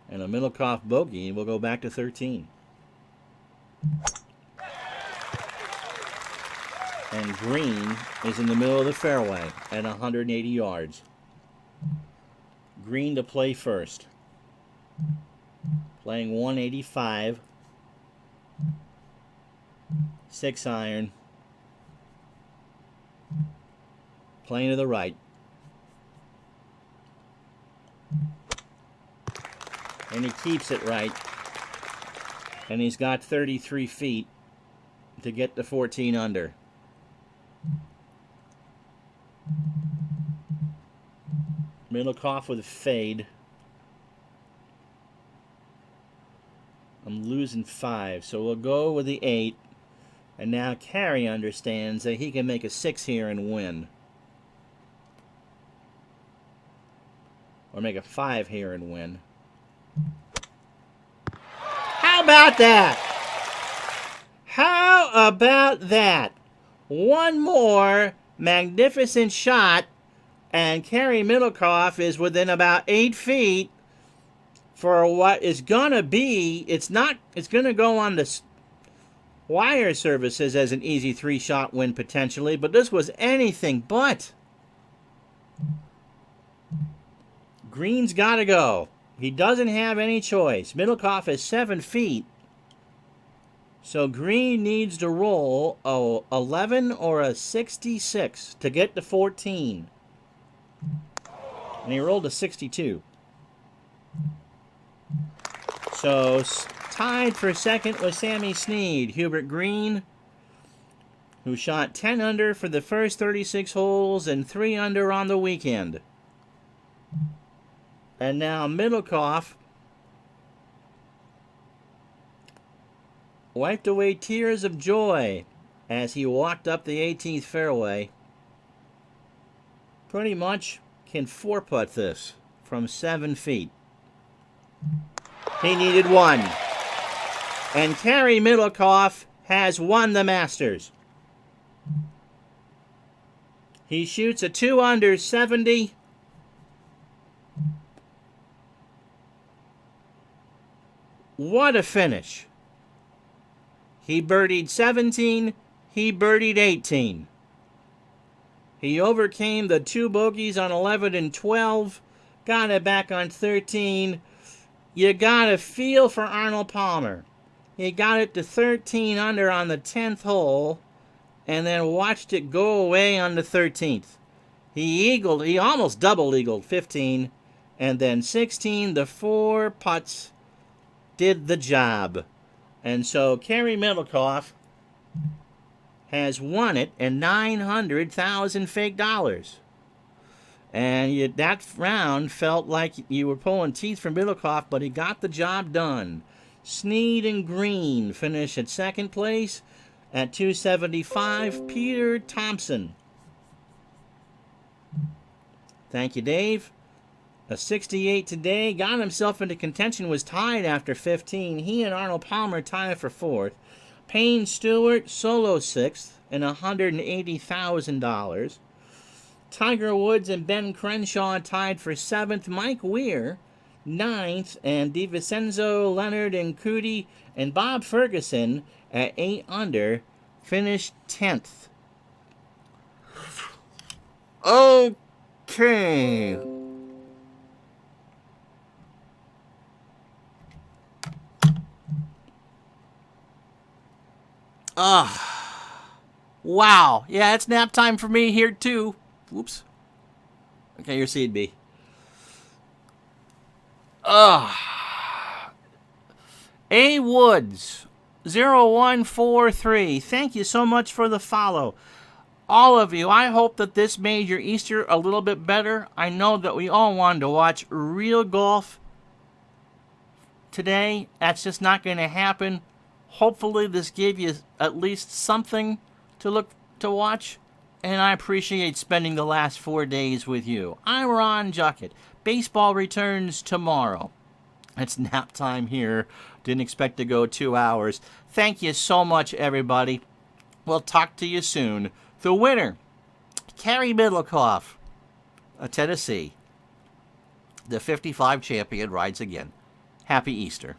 and a Middlecoff bogey, and we'll go back to 13. And Green is in the middle of the fairway at 180 yards. Green to play first. Playing 185. 6 iron. Playing to the right. And he keeps it right. And he's got 33 feet to get to 14 under. Middlecoff with a fade. I'm losing 5, so we'll go with the 8. And now Kerry understands that he can make a 6 here and win. Or make a 5 here and win. about that? How about that? One more magnificent shot, and Kerry Middlecoff is within about 8 feet for what is going to be, it's going to go on the wire services as an easy 3-shot win potentially, but this was anything but. Green's got to go. He doesn't have any choice. Middlecoff is 7 feet. So Green needs to roll a 11 or a 66 to get to 14. And he rolled a 62. So tied for second was Sammy Snead. Hubert Green, who shot 10 under for the first 36 holes and 3 under on the weekend. And now Middlecoff wiped away tears of joy as he walked up the 18th fairway. Pretty much can 4-putt this from 7 feet. He needed 1. And Kerry Middlecoff has won the Masters. He shoots a 2 under 70. What a finish. He birdied 17. He birdied 18. He overcame the 2 bogeys on 11 and 12. Got it back on 13. You got to feel for Arnold Palmer. He got it to 13 under on the 10th hole and then watched it go away on the 13th. He almost double eagled 15, and then 16, the 4 putts did the job. And so Kerry Middlecoff has won it and 900,000 fake dollars. And that round felt like you were pulling teeth for Middlecoff, but he got the job done. Snead and Green finish at second place at 275. Peter Thompson. Thank you, Dave. A 68 today. Got himself into contention, was tied after 15. He and Arnold Palmer tied for 4th. Payne Stewart, solo 6th, and $180,000. Tiger Woods and Ben Crenshaw tied for 7th. Mike Weir, 9th. And DiVincenzo, Leonard, and Cootie, and Bob Ferguson at 8 under finished 10th. Okay. Wow. Yeah, it's nap time for me here, too. Whoops. Okay, your seed B. A Woods 0143. Thank you so much for the follow. All of you, I hope that this made your Easter a little bit better. I know that we all wanted to watch real golf today. That's just not going to happen. Hopefully this gave you at least something to watch, and I appreciate spending the last 4 days with you. I'm Ron Juckett. Baseball returns tomorrow. It's nap time here. Didn't expect to go 2 hours. Thank you so much, everybody. We'll talk to you soon. The winner, Kerry Middlecoff of Tennessee. The 55 champion rides again. Happy Easter.